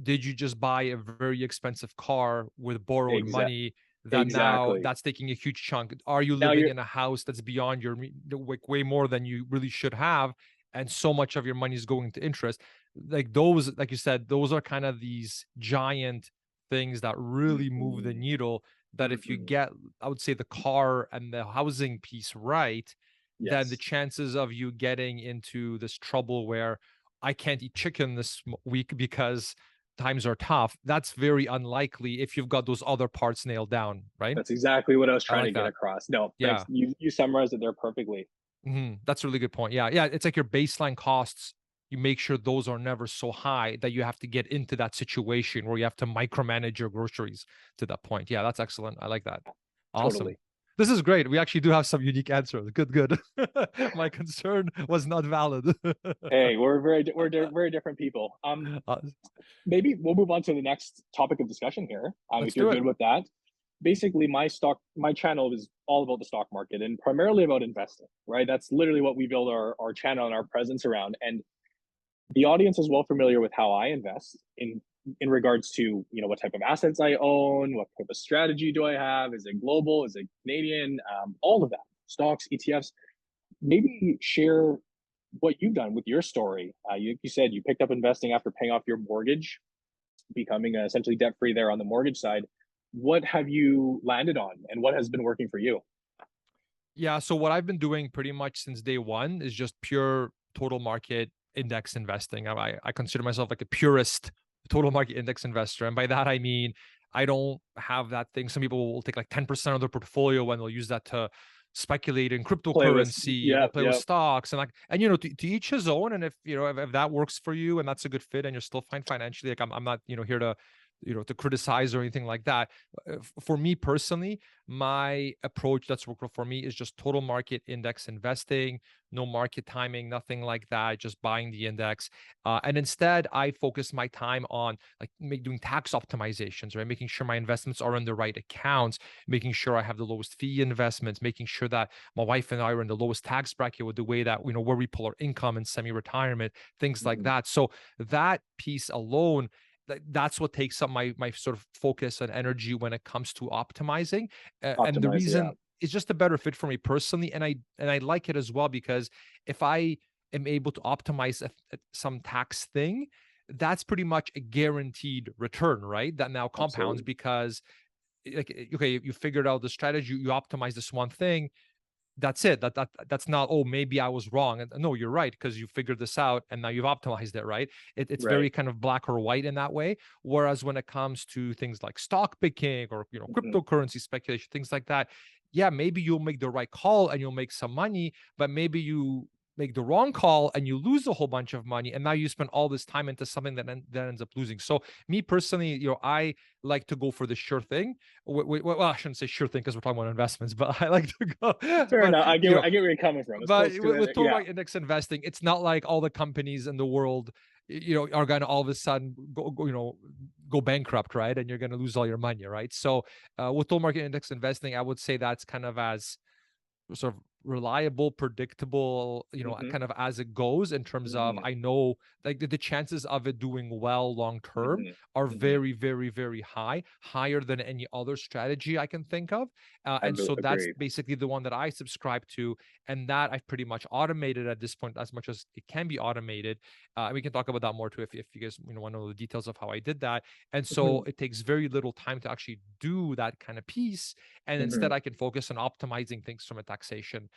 did you just buy a very expensive car with borrowed Exactly. money that now Exactly. that's taking a huge chunk? Are you Now living you're in a house that's beyond your like way more than you really should have, and so much of your money is going to interest? Like those, like you said, those are kind of these giant things that really move the mm-hmm, needle. That if you mm-hmm. get, I would say, the car and the housing piece right, then the Yes. chances of you getting into this trouble where I can't eat chicken this week because times are tough, that's very unlikely if you've got those other parts nailed down, right? That's exactly what I was I trying to like get that. across. No, thanks. Yeah. You summarized it there perfectly. That's a really good point. Yeah. Yeah. It's like your baseline costs, you make sure those are never so high that you have to get into that situation where you have to micromanage your groceries to that point. Yeah. That's excellent. I like that. Awesome. Totally. This is great. We actually do have some unique answers. Good, good. My concern was not valid. Hey, very different people. Uh, Maybe we'll move on to the next topic of discussion here. let's If you're do it. good with that. Basically, my channel is all about the stock market and primarily about investing, right? That's literally what we build our channel and our presence around. And the audience is well familiar with how I invest in regards to what type of assets I own, what type of strategy do I have, is it global, is it Canadian, all of that, stocks, ETFs. Maybe share what you've done with your story. You said you picked up investing after paying off your mortgage, becoming essentially debt free there on the mortgage side. What have you landed on, and what has been working for you? Yeah. So what I've been doing pretty much since day one is just pure total market index investing. I consider myself like a purist total market index investor. And by that, I mean, I don't have that thing. Some people will take like 10% of their portfolio and they'll use that to speculate in Play with, cryptocurrency and yeah, they'll play with yeah. stocks and like, and to each his own. And if that works for you and that's a good fit and you're still fine financially, like I'm not, here to, to criticize or anything like that. For me personally, my approach that's worked for me is just total market index investing, no market timing, nothing like that, just buying the index. And instead, I focus my time on like doing tax optimizations, right? Making sure my investments are in the right accounts, making sure I have the lowest fee investments, making sure that my wife and I are in the lowest tax bracket with the way that, where we pull our income and semi-retirement, things like Mm-hmm. that. So that piece alone, that's what takes up my sort of focus and energy when it comes to optimizing. And the Optimize, yeah. reason is just a better fit for me personally, and I like it as well because if I am able to optimize some tax thing, that's pretty much a guaranteed return, right? That now compounds Absolutely. because like okay, you figured out the strategy, you optimize this one thing, that's it. That's not, oh, maybe I was wrong. And no, you're right, because you figured this out and now you've optimized it, right? It's very Right. kind of black or white in that way. Whereas when it comes to things like stock picking or Mm-hmm. cryptocurrency speculation, things like that, yeah, maybe you'll make the right call and you'll make some money, but maybe you make the wrong call and you lose a whole bunch of money, and now you spend all this time into something that ends up losing. So me personally, I like to go for the sure thing. Well, I shouldn't say sure thing because we're talking about investments, but I like to go. Fair But enough. I get where you're coming from. It's but close to with it. total Yeah. market index investing, it's not like all the companies in the world, are going to all of a sudden go bankrupt, right? And you're going to lose all your money, right? So with total market index investing, I would say that's kind of as sort of reliable, predictable, Mm-hmm. kind of as it goes, in terms of, Mm-hmm. I know like the chances of it doing well long term are Mm-hmm. Mm-hmm. very, very, very high, higher than any other strategy I can think of. And so that's Agreed. basically the one that I subscribe to, and that I've pretty much automated at this point as much as it can be automated. And we can talk about that more too if you guys want to know the details of how I did that. And so Mm-hmm. it takes very little time to actually do that kind of piece, and Mm-hmm. instead I can focus on optimizing things from a taxation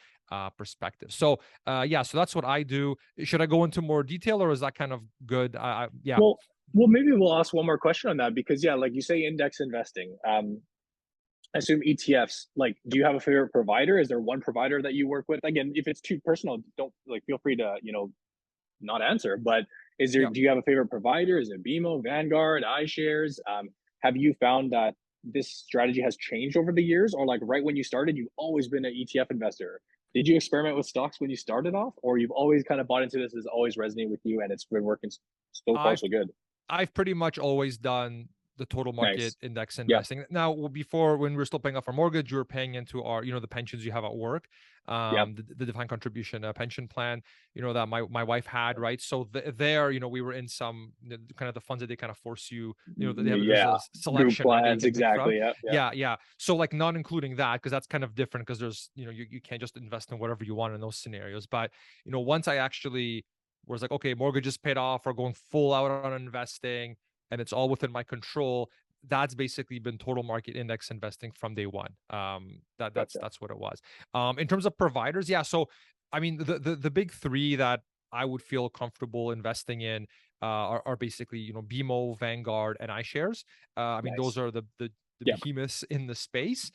perspective. So yeah, so that's what I do. Should I go into more detail, or is that kind of good? Yeah. Well, maybe we'll ask one more question on that because yeah, like you say, index investing. I assume ETFs. Like, do you have a favorite provider? Is there one provider that you work with? Again, if it's too personal, don't like feel free to not answer. But is there? Yeah. Do you have a favorite provider? Is it BMO, Vanguard, iShares? Have you found that this strategy has changed over the years, or like right when you started, you've always been an ETF investor? Did you experiment with stocks when you started off, or you've always kind of bought into this? Has always resonated with you, and it's been working so far I've so good. I've pretty much always done the total market Nice. index Yep. investing. Now, before, when we were still paying off our mortgage, we were paying into our, the pensions you have at work, Yep. the defined contribution pension plan, that my wife had, right? So there, we were in some kind of the funds that they kind of force you, there's Yeah. a Group selection, right, that you plans. can pick from. Exactly. Yep. Yep. Yeah, yeah. So like not including that, because that's kind of different, because there's, you can't just invest in whatever you want in those scenarios. But once I actually was like, okay, mortgage is paid off, or going full out on investing, and it's all within my control, that's basically been total market index investing from day one. That's Gotcha. that's what it was. In terms of providers, yeah. So I mean, the big three that I would feel comfortable investing in are basically, BMO, Vanguard, and iShares. I mean, those Nice. are the Yep. behemoths in the space.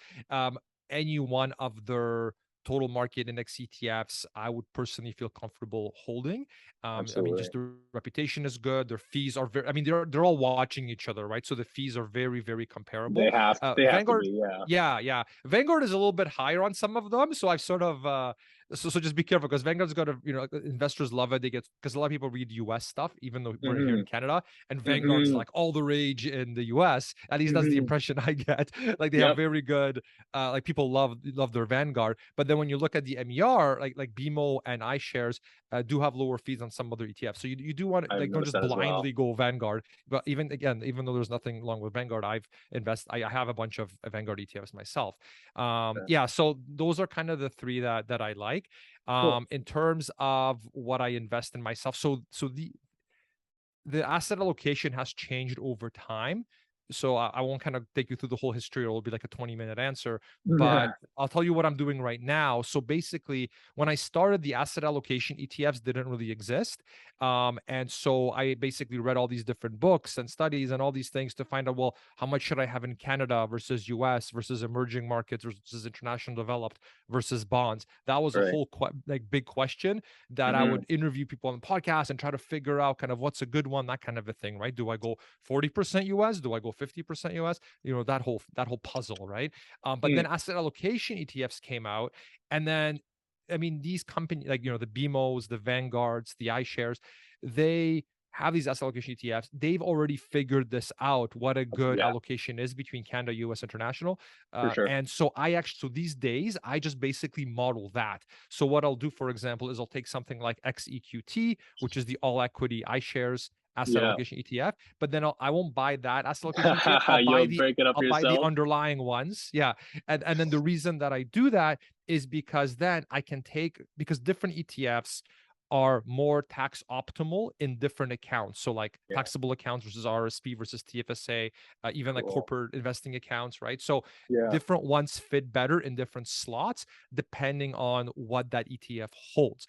Any one of their total market index ETFs, I would personally feel comfortable holding. I mean, Absolutely. just their reputation is good. Their fees are very, I mean, they're all watching each other, right? So the fees are very, very comparable. They have to Vanguard, be, yeah. yeah, yeah. Vanguard is a little bit higher on some of them. So I've sort of, so just be careful, because Vanguard's got investors love it. They get, because a lot of people read US stuff, even though we're here Mm-hmm. in Canada, and Vanguard's Mm-hmm. like all the rage in the US. At least that's the Mm-hmm. impression I get. Like they have Yep. very good, like people love their Vanguard. But then when you look at the MER, like BMO and iShares do have lower fees on some other ETFs. So you do want to, I've like, don't noticed just that as well. blindly go Vanguard. But even though there's nothing wrong with Vanguard, I have a bunch of Vanguard ETFs myself. Yeah. Yeah, so those are kind of the three that I like. Cool. In terms of what I invest in myself, so the asset allocation has changed over time. So I won't kind of take you through the whole history, or it'll be like a 20-minute answer, but Yeah. I'll tell you what I'm doing right now. So basically, when I started, the asset allocation ETFs didn't really exist. And so I basically read all these different books and studies and all these things to find out, well, how much should I have in Canada versus US versus emerging markets versus international developed versus bonds? That was a Right. whole big question that I Mm-hmm. would interview people on the podcast and try to figure out kind of what's a good one, that kind of a thing, right? Do I go 40% US? Do I go 50% US? That whole puzzle, right? But then Mm. asset allocation ETFs came out, and then I mean, these companies, like, the BMOs, the Vanguards, the iShares, they have these asset allocation ETFs. They've already figured this out, what a good Yeah, allocation is between Canada, US, international. for sure. And so so these days, I just basically model that. So what I'll do, for example, is I'll take something like XEQT, which is the all equity iShares asset Yeah. allocation ETF, but then I won't buy that asset allocation ETF. I'll buy You'll the break it up I'll buy the yourself. underlying ones. Yeah. And then the reason that I do that is because then I can because different ETFs are more tax optimal in different accounts. So like Yeah, taxable accounts versus RSP versus TFSA, even like cool. corporate investing accounts, right? So Yeah. different ones fit better in different slots depending on what that ETF holds.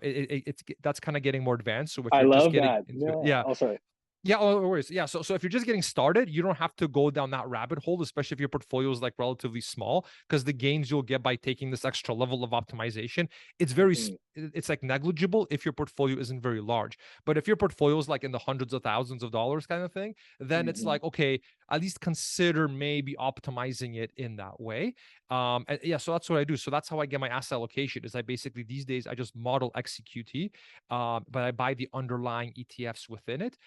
It's that's kind of getting more advanced. So if I you're just love getting that. into it, Yeah. yeah, Oh, sorry. yeah, oh, no worries. Yeah, so if you're just getting started, you don't have to go down that rabbit hole, especially if your portfolio is like relatively small, because the gains you'll get by taking this extra level of optimization, Mhm. it's like negligible if your portfolio isn't very large. But if your portfolio is like in the hundreds of thousands of dollars kind of thing, then it's Mhm. like, okay, at least consider maybe optimizing it in that way. And yeah, so that's what I do. So that's how I get my asset allocation. Is I basically, these days I just model XCQT, but I buy the underlying ETFs within it.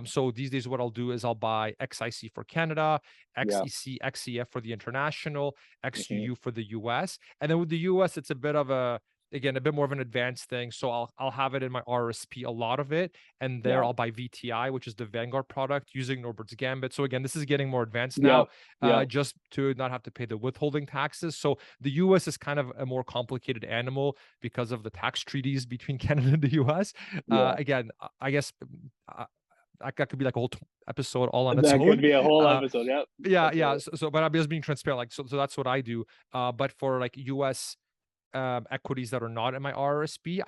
So these days, what I'll do is I'll buy XIC for Canada, Yeah. XEC, XEF for the international, Hmm. XUU for the US. And then with the US, it's a bit of again, a bit more of an advanced thing. So I'll have it in my RSP, a lot of it. And there Yeah. I'll buy VTI, which is the Vanguard product using Norbert's Gambit. So again, this is getting more advanced now, Yep. Yep. just to not have to pay the withholding taxes. So the US is kind of a more complicated animal because of the tax treaties between Canada and the US. Yeah. Again, I guess that could be like a whole episode all on its That could own. be a whole episode. Yep. Yeah. Absolutely. So, but I'm just being transparent. Like, so that's what I do. But for like US equities that are not in my RRSP,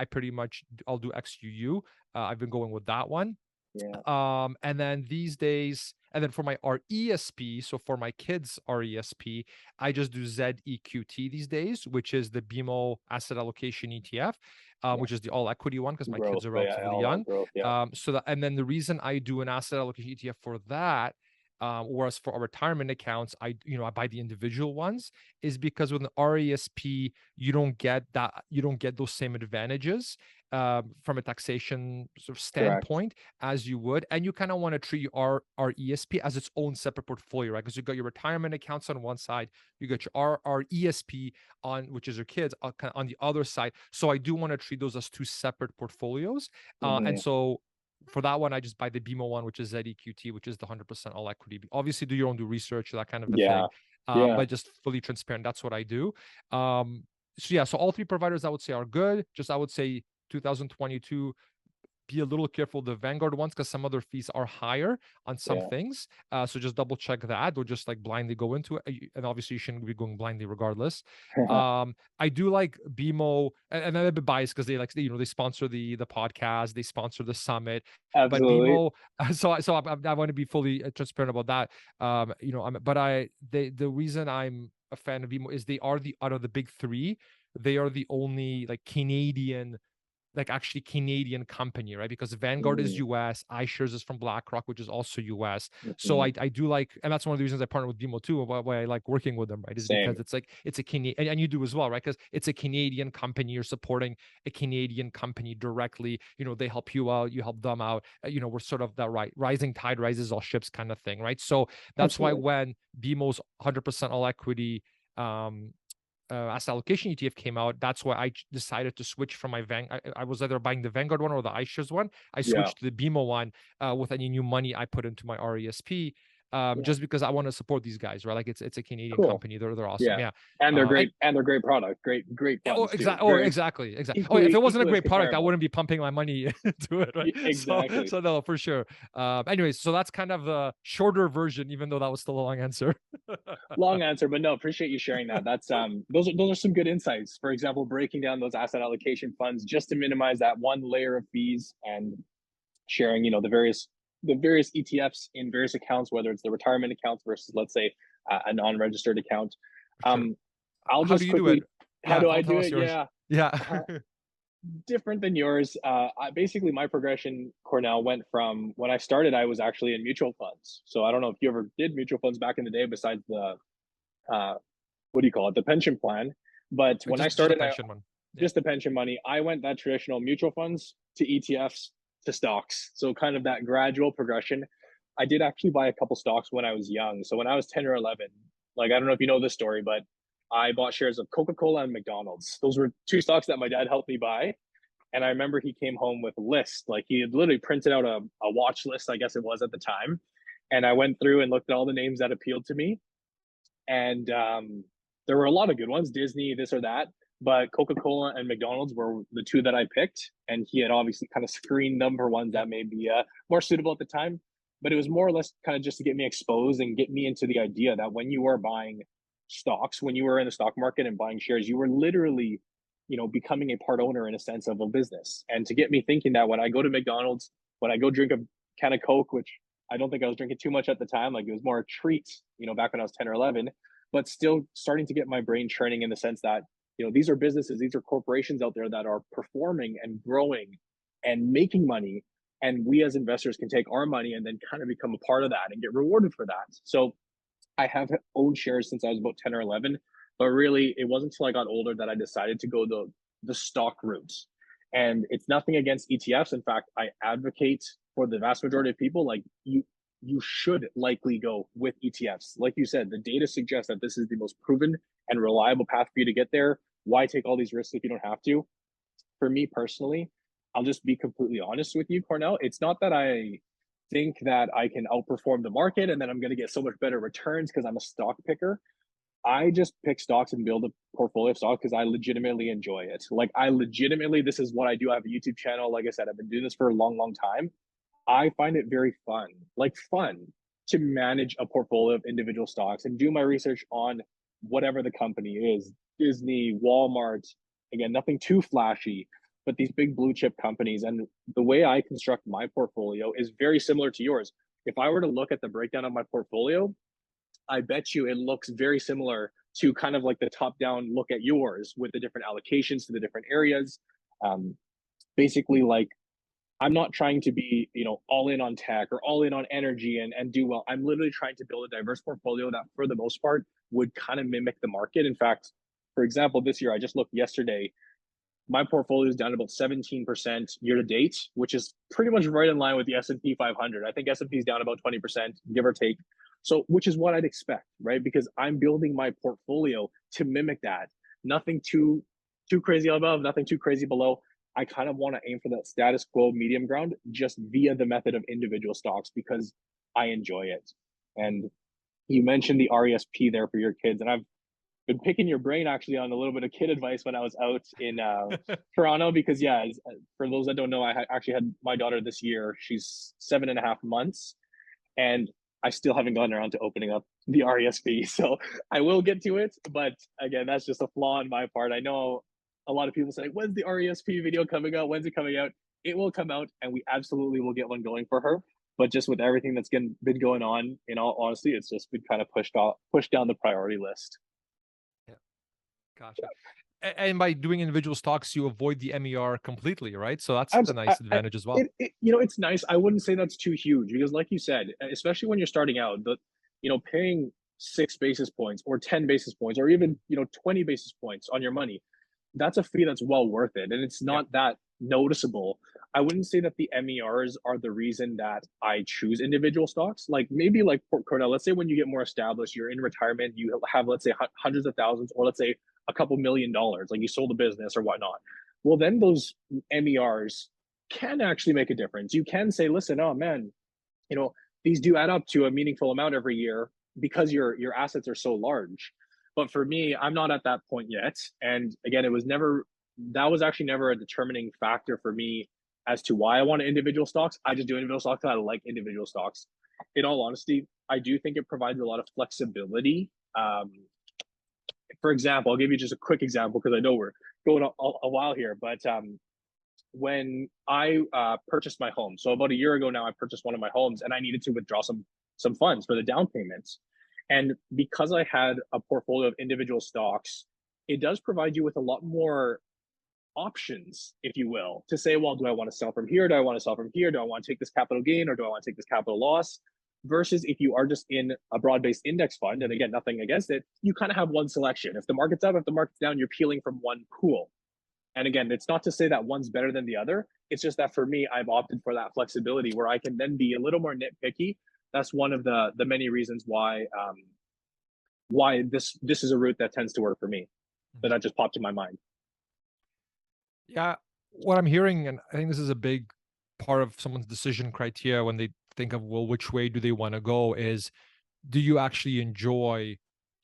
I'll do XUU. I've been going with that one. Yeah. And then these days, and then for my RESP, so for my kids' RESP, I just do ZEQT these days, which is the BMO asset allocation ETF, Yeah. which is the all equity one because my Growth. kids are Yeah. relatively All young. growth. Yeah. So that, and then the reason I do an asset allocation ETF for that, whereas for our retirement accounts, I buy the individual ones, is because with an RESP, you don't get those same advantages from a taxation sort of Correct. standpoint as you would, and you kind of want to treat our ESP as its own separate portfolio, right? Because you got your retirement accounts on one side, you got your ESP on, which is your kids, kind of on the other side. So I do want to treat those as two separate portfolios, and Hmm. so for that one, I just buy the BMO one, which is ZEQT, which is the 100% all equity. Obviously, do your own research, that kind of a Yeah. thing. Yeah. But just fully transparent, that's what I do. So yeah, so all three providers I would say are good. Just I would say 2022, be a little careful the Vanguard ones because some other fees are higher on some Yeah. things. So just double check that. Don't just like blindly go into it. And obviously you shouldn't be going blindly regardless. I do like BMO, and I'm a bit biased because they they sponsor the podcast, they sponsor the summit. But Absolutely. BMO, I want to be fully transparent about that. The reason I'm a fan of BMO is they are out of the big three, they are the only like actually Canadian company, right? Because Vanguard is Mm-hmm. US, iShares is from BlackRock, which is also US. So Mm-hmm. I do like, and that's one of the reasons I partner with BMO too, why I like working with them, right? Is because Same. it's a Canadian, and you do as well, right? Because it's a Canadian company, you're supporting a Canadian company directly. They help you out, you help them out. We're sort of that rising tide rises all ships kind of thing, right? So that's why Absolutely. when BMO's 100% all equity asset allocation ETF came out, that's why I decided to switch from my I was either buying the Vanguard one or the iShares one. I Yeah. switched to the BMO one with any new money I put into my RESP, Yeah. just because I want to support these guys, right? Like it's a Canadian Cool. company. They're awesome. Yeah. Yeah. And they're And great. And they're great product. Great oh, funds too. Very exactly. Oh, if it wasn't a equally as great product, I comparable. wouldn't be pumping my money into it, right? Exactly. So no, for sure. Anyways, so that's kind of the shorter version, even though that was still a long answer. Long answer, but no, appreciate you sharing that. That's those are some good insights. For example, breaking down those asset allocation funds just to minimize that one layer of fees and sharing, the various ETFs in various accounts, whether it's the retirement accounts versus, let's say, a non-registered account. For sure. I'll How do just you do it? quickly, how Yeah, do I tell do us it? yours. Yeah. Yeah. Different than yours. Basically, my progression, Cornell, went from when I started, I was actually in mutual funds. So I don't know if you ever did mutual funds back in the day, besides the what do you call it, the pension plan. But when I Just a started, pension one. Yeah. just the pension money, I went that traditional mutual funds to ETFs to stocks. So kind of that gradual progression. I did actually buy a couple stocks when I was young. So when I was 10 or 11, like, I don't know if you know this story, but I bought shares of Coca-Cola and McDonald's. Those were two stocks that my dad helped me buy. And I remember he came home with a list. Like, he had literally printed out a watch list, I guess it was at the time. And I went through and looked at all the names that appealed to me. And there were a lot of good ones, Disney, this or that. But Coca-Cola and McDonald's were the two that I picked. And he had obviously kind of screened them for ones that may be more suitable at the time. But it was more or less kind of just to get me exposed and get me into the idea that when you were buying stocks, when you were in the stock market and buying shares, you were literally, becoming a part owner in a sense of a business. And to get me thinking that when I go to McDonald's, when I go drink a can of Coke, which I don't think I was drinking too much at the time, like, it was more a treat, back when I was 10 or 11, but still starting to get my brain churning in the sense that, these are businesses, these are corporations out there that are performing and growing and making money. And we as investors can take our money and then kind of become a part of that and get rewarded for that. So I have owned shares since I was about 10 or 11, but really it wasn't until I got older that I decided to go the stock route. And it's nothing against ETFs. In fact, I advocate for the vast majority of people, like you should likely go with ETFs. Like you said, the data suggests that this is the most proven and reliable path for you to get there. Why take all these risks if you don't have to? For me personally, I'll just be completely honest with you, Kornel. It's not that I think that I can outperform the market and then I'm going to get so much better returns because I'm a stock picker. I just pick stocks and build a portfolio of stocks because I legitimately enjoy it. Like I legitimately, this is what I do. I have a YouTube channel. Like I said, I've been doing this for a long, long time. I find it very fun, like fun to manage a portfolio of individual stocks and do my research on whatever the company is, Disney, Walmart, again, nothing too flashy, but these big blue chip companies. And the way I construct my portfolio is very similar to yours. If I were to look at the breakdown of my portfolio, I bet you it looks very similar to kind of like the top down look at yours with the different allocations to the different areas. Um, Basically, like I'm not trying to be, all in on tech or all in on energy and do well. I'm literally trying to build a diverse portfolio that for the most part would kind of mimic the market. In fact, for example, this year, I just looked yesterday, my portfolio is down about 17% year to date, which is pretty much right in line with the S&P 500. I think S&P is down about 20%, give or take. So, which is what I'd expect, right? Because I'm building my portfolio to mimic that. Nothing too crazy above, nothing too crazy below. I kind of want to aim for that status quo medium ground just via the method of individual stocks because I enjoy it. And you mentioned the RESP there for your kids, and I've been picking your brain actually on a little bit of kid advice when I was out in Toronto because for those that don't know, I actually had my daughter this year. She's 7.5 months, and I still haven't gotten around to opening up the RESP. So I will get to it, but again, that's just a flaw on my part. I know a lot of people say, "When's the RESP video coming out? When's it coming out?" It will come out, and we absolutely will get one going for her. But just with everything that's been going on, in all honesty, it's just been kind of pushed down the priority list. Yeah, gotcha. And by doing individual stocks, you avoid the MER completely, right? So that's a nice advantage as well. It's nice. I wouldn't say that's too huge because, like you said, especially when you're starting out, paying 6 basis points or 10 basis points or even 20 basis points on your money, that's a fee that's well worth it, and it's not that noticeable. I wouldn't say that the MERs are the reason that I choose individual stocks. Like maybe like Kornel, let's say when you get more established, you're in retirement, you have let's say hundreds of thousands, or let's say a couple $1,000,000, like you sold a business or whatnot. Well, then those MERs can actually make a difference. You can say, listen, oh man, these do add up to a meaningful amount every year because your assets are so large. But for me, I'm not at that point yet. And again, that was actually never a determining factor for me as to why I want individual stocks. I just do individual stocks because I like individual stocks. In all honesty, I do think it provides a lot of flexibility. For example, I'll give you just a quick example because I know we're going a while here, but when I purchased my home, so about a year ago now, I purchased one of my homes and I needed to withdraw some funds for the down payments. And because I had a portfolio of individual stocks, it does provide you with a lot more options, if you will, to say, well, do I want to sell from here? Do I want to sell from here? Do I want to take this capital gain or do I want to take this capital loss? Versus if you are just in a broad-based index fund, and again, nothing against it, you kind of have one selection. If the market's up, if the market's down, you're peeling from one pool. And again, it's not to say that one's better than the other. It's just that for me, I've opted for that flexibility where I can then be a little more nitpicky. That's one of the many reasons why this is a route that tends to work for me. That just popped in my mind. Yeah, what I'm hearing, and I think this is a big part of someone's decision criteria when they think of, well, which way do they want to go, is do you actually enjoy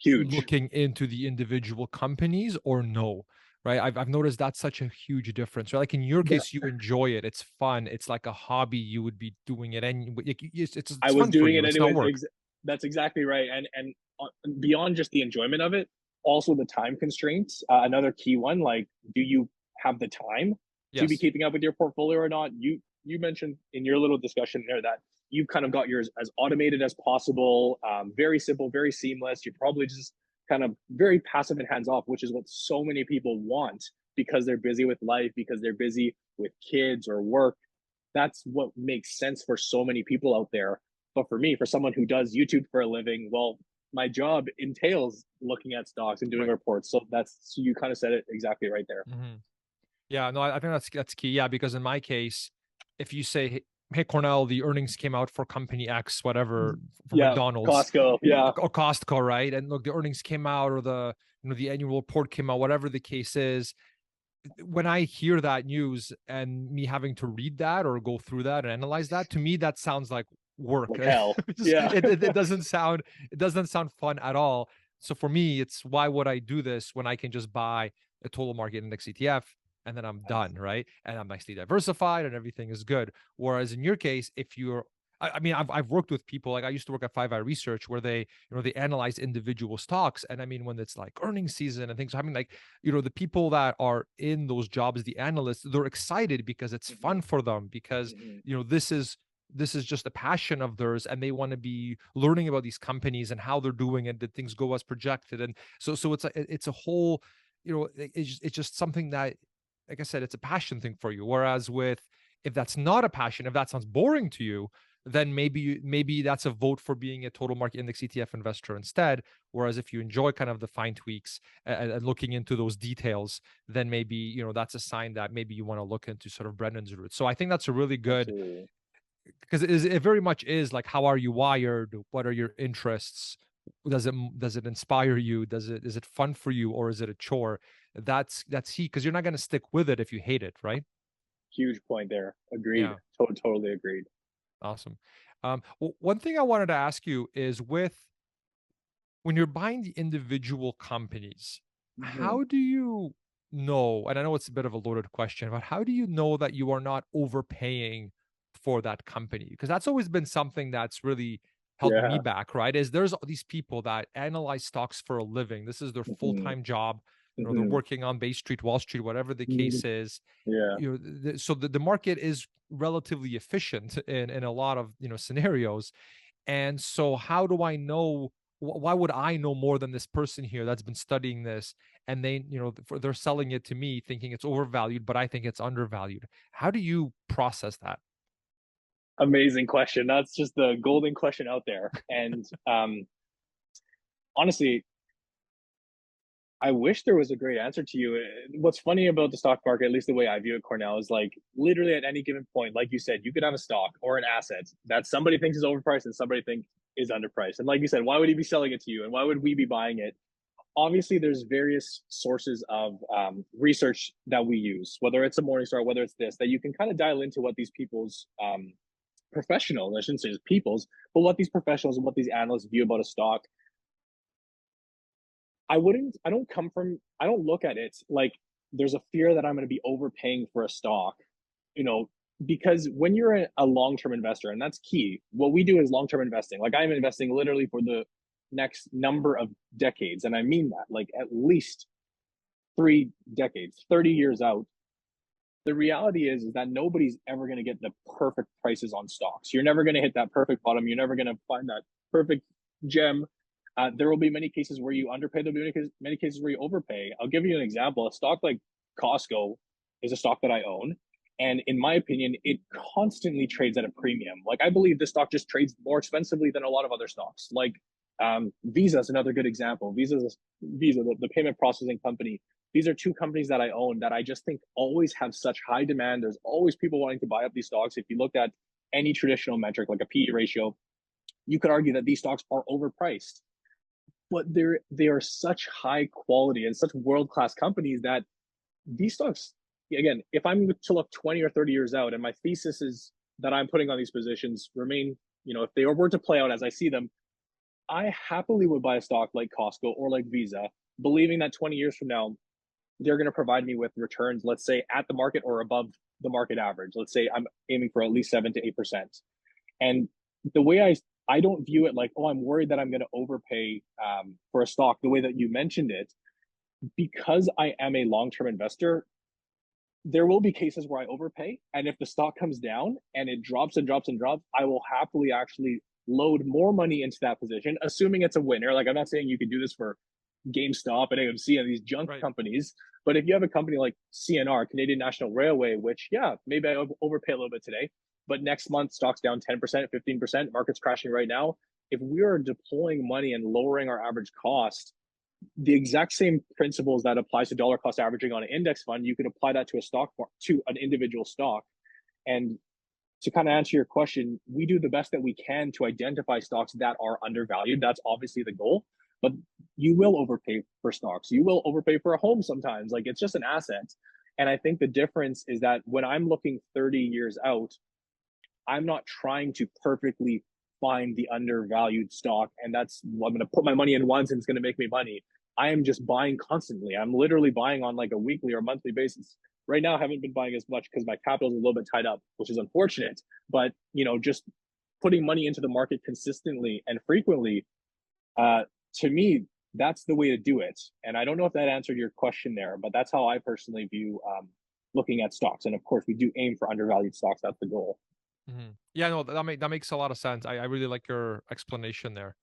looking into the individual companies or no? Right. I've noticed that's such a huge difference. Right? Like in your case, you enjoy it. It's fun. It's like a hobby. You would be doing it, and it's I was fun doing for you. it It's anyway. not work. That's exactly right. And beyond just the enjoyment of it, also the time constraints. Another key one, like, do you have the time to be keeping up with your portfolio or not? You mentioned in your little discussion there that you've kind of got yours as automated as possible, very simple, very seamless. You're probably just kind of very passive and hands off, which is what so many people want because they're busy with life, because they're busy with kids or work. That's what makes sense for so many people out there. But for me, for someone who does YouTube for a living, well, my job entails looking at stocks and doing reports. So you kind of said it exactly right there. Yeah, no, I think that's key. Yeah, because in my case, if you say, hey, Kornel, the earnings came out for company X, whatever, for Yeah, McDonald's Costco. Yeah, or Costco, right? And look, the earnings came out, or the annual report came out, whatever the case is. When I hear that news and me having to read that or go through that and analyze that, to me that sounds like work. like hell. Just, Yeah, it doesn't sound fun at all. So for me, it's why would I do this when I can just buy a total market index ETF and then I'm done, right? And I'm nicely diversified and everything is good. Whereas in your case, if you're I mean, I've worked with people, like I used to work at 5i Research, where they analyze individual stocks. And I mean, when it's like earnings season and things, I mean, like, the people that are in those jobs, the analysts, they're excited because it's fun for them, because this is just a passion of theirs, and they want to be learning about these companies and how they're doing and did things go as projected. And so it's a whole, it's just something that, like I said, it's a passion thing for you. Whereas if that's not a passion, if that sounds boring to you, then maybe that's a vote for being a total market index ETF investor instead. Whereas if you enjoy kind of the fine tweaks and looking into those details, then maybe that's a sign that maybe you want to look into sort of Brendan's route. So I think that's a really good, absolutely. because it very much is like, how are you wired? What are your interests? Does it inspire you? Is it fun for you, or is it a chore? That's key, because you're not going to stick with it if you hate it, right? Huge point there. Agreed. Yeah. Totally agreed. Awesome. One thing I wanted to ask you is, when you're buying the individual companies, Mhm. how do you know, and I know it's a bit of a loaded question, but how do you know that you are not overpaying for that company? Because that's always been something that's really held me Yeah. back, right? Is there's all these people that analyze stocks for a living. This is their Mhm. full-time job. They're Mhm. working on Bay Street, Wall Street, whatever the Mhm. case is. Yeah. So the market is relatively efficient in a lot of scenarios. And so how do I know, why would I know more than this person here that's been studying this, and they're selling it to me thinking it's overvalued, but I think it's undervalued? How do you process that? Amazing question. That's just the golden question out there. And honestly, I wish there was a great answer to you. What's funny about the stock market, at least the way I view it, Cornell, is like literally at any given point, like you said, you could have a stock or an asset that somebody thinks is overpriced and somebody thinks is underpriced. And like you said, why would he be selling it to you? And why would we be buying it? Obviously, there's various sources of research that we use, whether it's a Morningstar, whether it's this, that you can kind of dial into what these people's professionals, I shouldn't say just people's, but what these professionals and what these analysts view about a stock. I don't look at it like there's a fear that I'm going to be overpaying for a stock, you know, because when you're a long-term investor, and that's key, what we do is long-term investing. Like I'm investing literally for the next number of decades. And I mean that, like at least 3 decades, 30 years out. The reality is that nobody's ever going to get the perfect prices on stocks. You're never going to hit that perfect bottom. You're never going to find that perfect gem. There will be many cases where you underpay. There'll be many cases where you overpay. I'll give you an example. A stock like Costco is a stock that I own. And in my opinion, it constantly trades at a premium. Like I believe this stock just trades more expensively than a lot of other stocks. Like Visa is another good example. Visa, the payment processing company. These are two companies that I own that I just think always have such high demand. There's always people wanting to buy up these stocks. If you looked at any traditional metric like a PE ratio, you could argue that these stocks are overpriced, but they are such high quality and such world class companies that these stocks, again, if I'm to look 20 or 30 years out, and my thesis is that I'm putting on these positions remain, if they were to play out as I see them, I happily would buy a stock like Costco or like Visa, believing that 20 years from now they're going to provide me with returns, let's say at the market or above the market average. Let's say I'm aiming for at least 7 to 8%. And the way I don't view it like, oh, I'm worried that I'm going to overpay for a stock the way that you mentioned it, because I am a long-term investor. There will be cases where I overpay, and if the stock comes down and it drops and drops and drops, I will happily actually load more money into that position, assuming it's a winner. Like I'm not saying you can do this for GameStop and AMC and these junk Right. companies. But if you have a company like CNR, Canadian National Railway, which, yeah, maybe I overpay a little bit today, but next month stock's down 10%, 15%, market's crashing right now. If we are deploying money and lowering our average cost, the exact same principles that applies to dollar cost averaging on an index fund, you could apply that to a stock, to an individual stock. And to kind of answer your question, we do the best that we can to identify stocks that are undervalued. That's obviously the goal. But you will overpay for stocks. You will overpay for a home sometimes. Like, it's just an asset. And I think the difference is that when I'm looking 30 years out, I'm not trying to perfectly find the undervalued stock and that's I'm going to put my money in once and it's going to make me money. I am just buying constantly. I'm literally buying on like a weekly or monthly basis. Right now, I haven't been buying as much because my capital is a little bit tied up, which is unfortunate. But just putting money into the market consistently and frequently, to me, that's the way to do it. And I don't know if that answered your question there, but that's how I personally view looking at stocks. And of course, we do aim for undervalued stocks. That's the goal. Yeah, no, that makes a lot of sense. I really like your explanation there.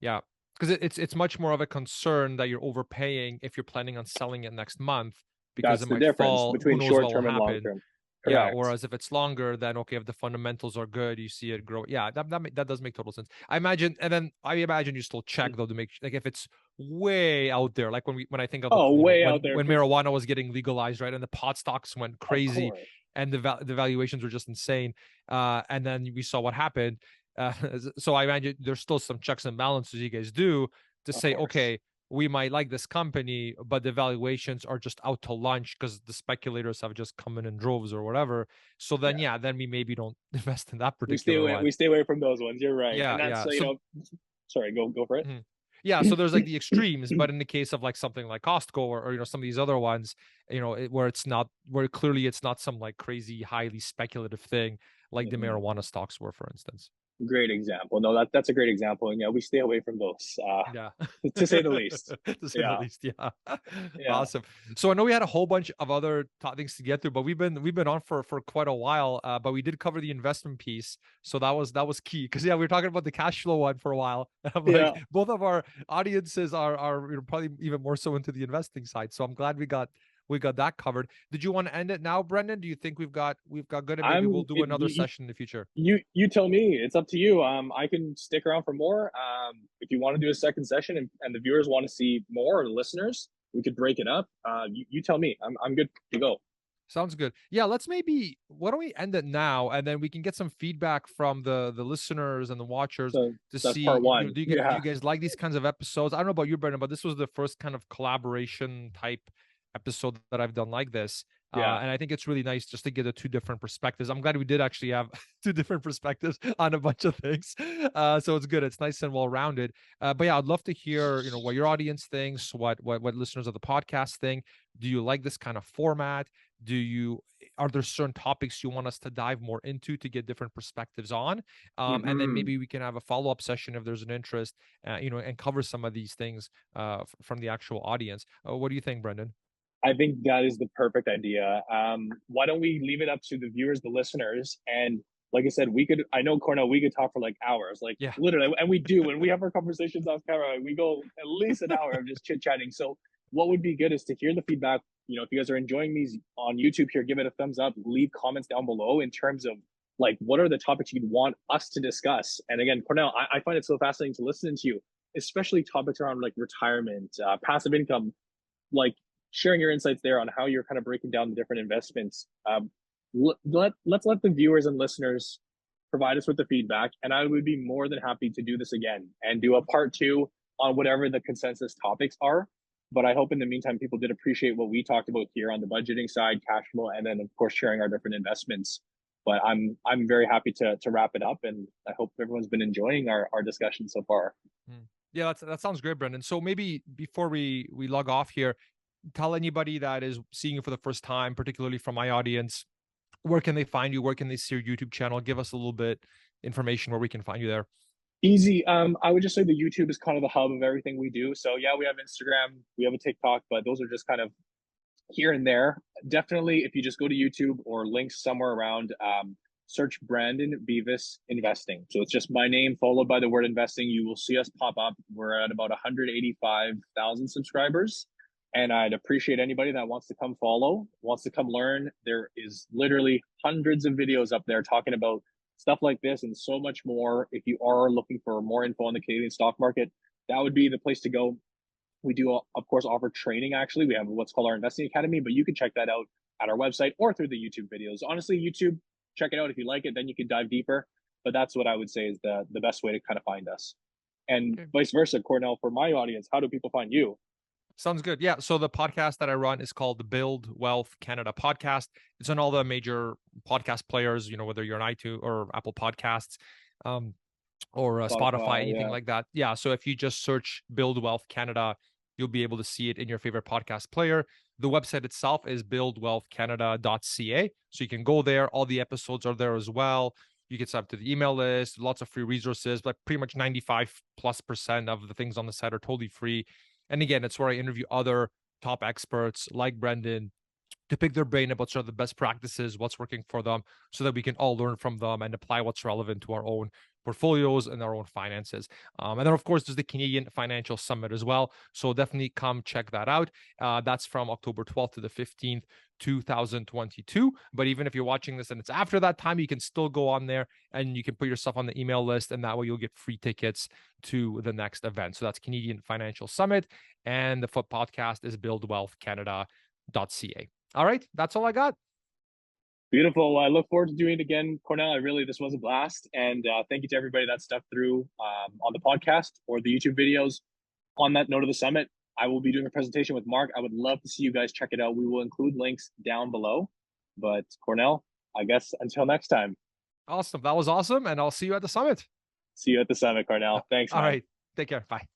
Yeah, because it's much more of a concern that you're overpaying if you're planning on selling it next month because That's it the might difference fall. Who between knows what short will term and long happen? term. Yeah. Correct. Whereas if it's longer, then okay, if the fundamentals are good, you see it grow. Yeah, that does make total sense. I imagine, and then I imagine you still check though to make like if it's way out there, like when I think of Oh, way when out there. when marijuana was getting legalized, right, and the pot stocks went Of crazy, course. and the valuations were just insane. And then we saw what happened. Uh, so I imagine there's still some checks and balances you guys do to Of say, course. okay, we might like this company, but the valuations are just out to lunch because the speculators have just come in droves or whatever. So then, Yeah. yeah, then we maybe don't invest in that We stay particular away. one. We stay away from those ones. You're right, Yeah, and that's yeah. So, Sorry, go for it. mhm. Yeah, so there's like the extremes, but in the case of like something like Costco or some of these other ones, where it's not, where clearly it's not some like crazy highly speculative thing like the Mhm. marijuana stocks were, for instance. Great example. No, that's a great example, and yeah, we stay away from those, Yeah. to say the least. To say the Yeah, least, yeah. yeah. Awesome. So I know we had a whole bunch of other things to get through, but we've been on for quite a while. But we did cover the investment piece, so that was key. Because yeah, we were talking about the cash flow one for a while. I'm like, Yeah. both of our audiences are probably even more so into the investing side. So I'm glad we got that covered. Did you want to end it now, Brendan? Do you think we've got good, and maybe we'll I'm do it, another session in the future? you tell me. It's up to you. I can stick around for more. If you want to do a second session and the viewers want to see more, or the listeners, we could break it up. You tell me. I'm good to go. Sounds good. Yeah, let's maybe, why don't we end it now and then we can get some feedback from the listeners and the watchers So to that's see, part one. do Yeah. you guys like these kinds of episodes? I don't know about you, Brendan, but this was the first kind of collaboration type episode that I've done like this. Yeah. And I think it's really nice just to get the two different perspectives. I'm glad we did actually have two different perspectives on a bunch of things. So it's good. It's nice and well rounded. But yeah, I'd love to hear, what your audience thinks, what listeners of the podcast think. Do you like this kind of format? Are there certain topics you want us to dive more into to get different perspectives on? And then Hmm. maybe we can have a follow-up session if there's an interest, and cover some of these things from the actual audience. What do you think, Brendan? I think that is the perfect idea. Why don't we leave it up to the viewers, the listeners, and like I said, I know Cornell, we could talk for like hours, like Yeah. literally, and we do when we have our conversations off camera, we go at least an hour of just chit chatting. So, what would be good is to hear the feedback. If you guys are enjoying these on YouTube here, give it a thumbs up, leave comments down below in terms of like what are the topics you'd want us to discuss. And again, Cornell, I find it so fascinating to listen to you, especially topics around like retirement, passive income, like sharing your insights there on how you're kind of breaking down the different investments. Let's let the viewers and listeners provide us with the feedback, and I would be more than happy to do this again and do a part two on whatever the consensus topics are. But I hope in the meantime, people did appreciate what we talked about here on the budgeting side, cash flow, and then of course sharing our different investments. But I'm very happy to wrap it up, and I hope everyone's been enjoying our discussion so far. Mm. Yeah, that sounds great, Brendan. So maybe before we log off here, tell anybody that is seeing you for the first time, particularly from my audience, where can they find you? Where can they see your YouTube channel? Give us a little bit information where we can find you there. Easy. I would just say the YouTube is kind of the hub of everything we do. So yeah, we have Instagram, we have a TikTok, but those are just kind of here and there. Definitely, if you just go to YouTube or links somewhere around, search Brandon Beavis Investing. So it's just my name followed by the word investing. You will see us pop up. We're at about 185,000 subscribers. And I'd appreciate anybody that wants to come follow, wants to come learn. There is literally hundreds of videos up there talking about stuff like this and so much more. If you are looking for more info on the Canadian stock market, that would be the place to go. We do, of course, offer training. Actually, we have what's called our Investing Academy, but you can check that out at our website or through the YouTube videos. Honestly, YouTube, check it out. If you like it, then you can dive deeper. But that's what I would say is the best way to kind of find us. And Okay. vice versa, Kornel, for my audience, how do people find you? Sounds good. Yeah. So the podcast that I run is called the Build Wealth Canada podcast. It's on all the major podcast players, whether you're on iTunes or Apple Podcasts, um, or Spotify, Spotify, anything yeah. like that. Yeah. So if you just search Build Wealth Canada, you'll be able to see it in your favorite podcast player. The website itself is buildwealthcanada.ca. So you can go there. All the episodes are there as well. You can sign up to the email list, lots of free resources, but pretty much 95+% of the things on the site are totally free. And again, it's where I interview other top experts like Brendan to pick their brain about sort of the best practices, what's working for them, so that we can all learn from them and apply what's relevant to our own portfolios and our own finances. And then, of course, there's the Canadian Financial Summit as well. So definitely come check that out. That's from October 12th to the 15th, 2022. But even if you're watching this and it's after that time, you can still go on there and you can put yourself on the email list, and that way you'll get free tickets to the next event. So that's Canadian Financial Summit, and the foot podcast is buildwealthcanada.ca. All right, that's all I got. Beautiful. Well, I look forward to doing it again, Kornel. This was a blast. And thank you to everybody that stuck through on the podcast or the YouTube videos. On that note of the summit, I will be doing a presentation with Mark. I would love to see you guys check it out. We will include links down below. But Kornel, I guess until next time. Awesome. That was awesome. And I'll see you at the summit. See you at the summit, Kornel. Thanks, All man. right. Take care. Bye.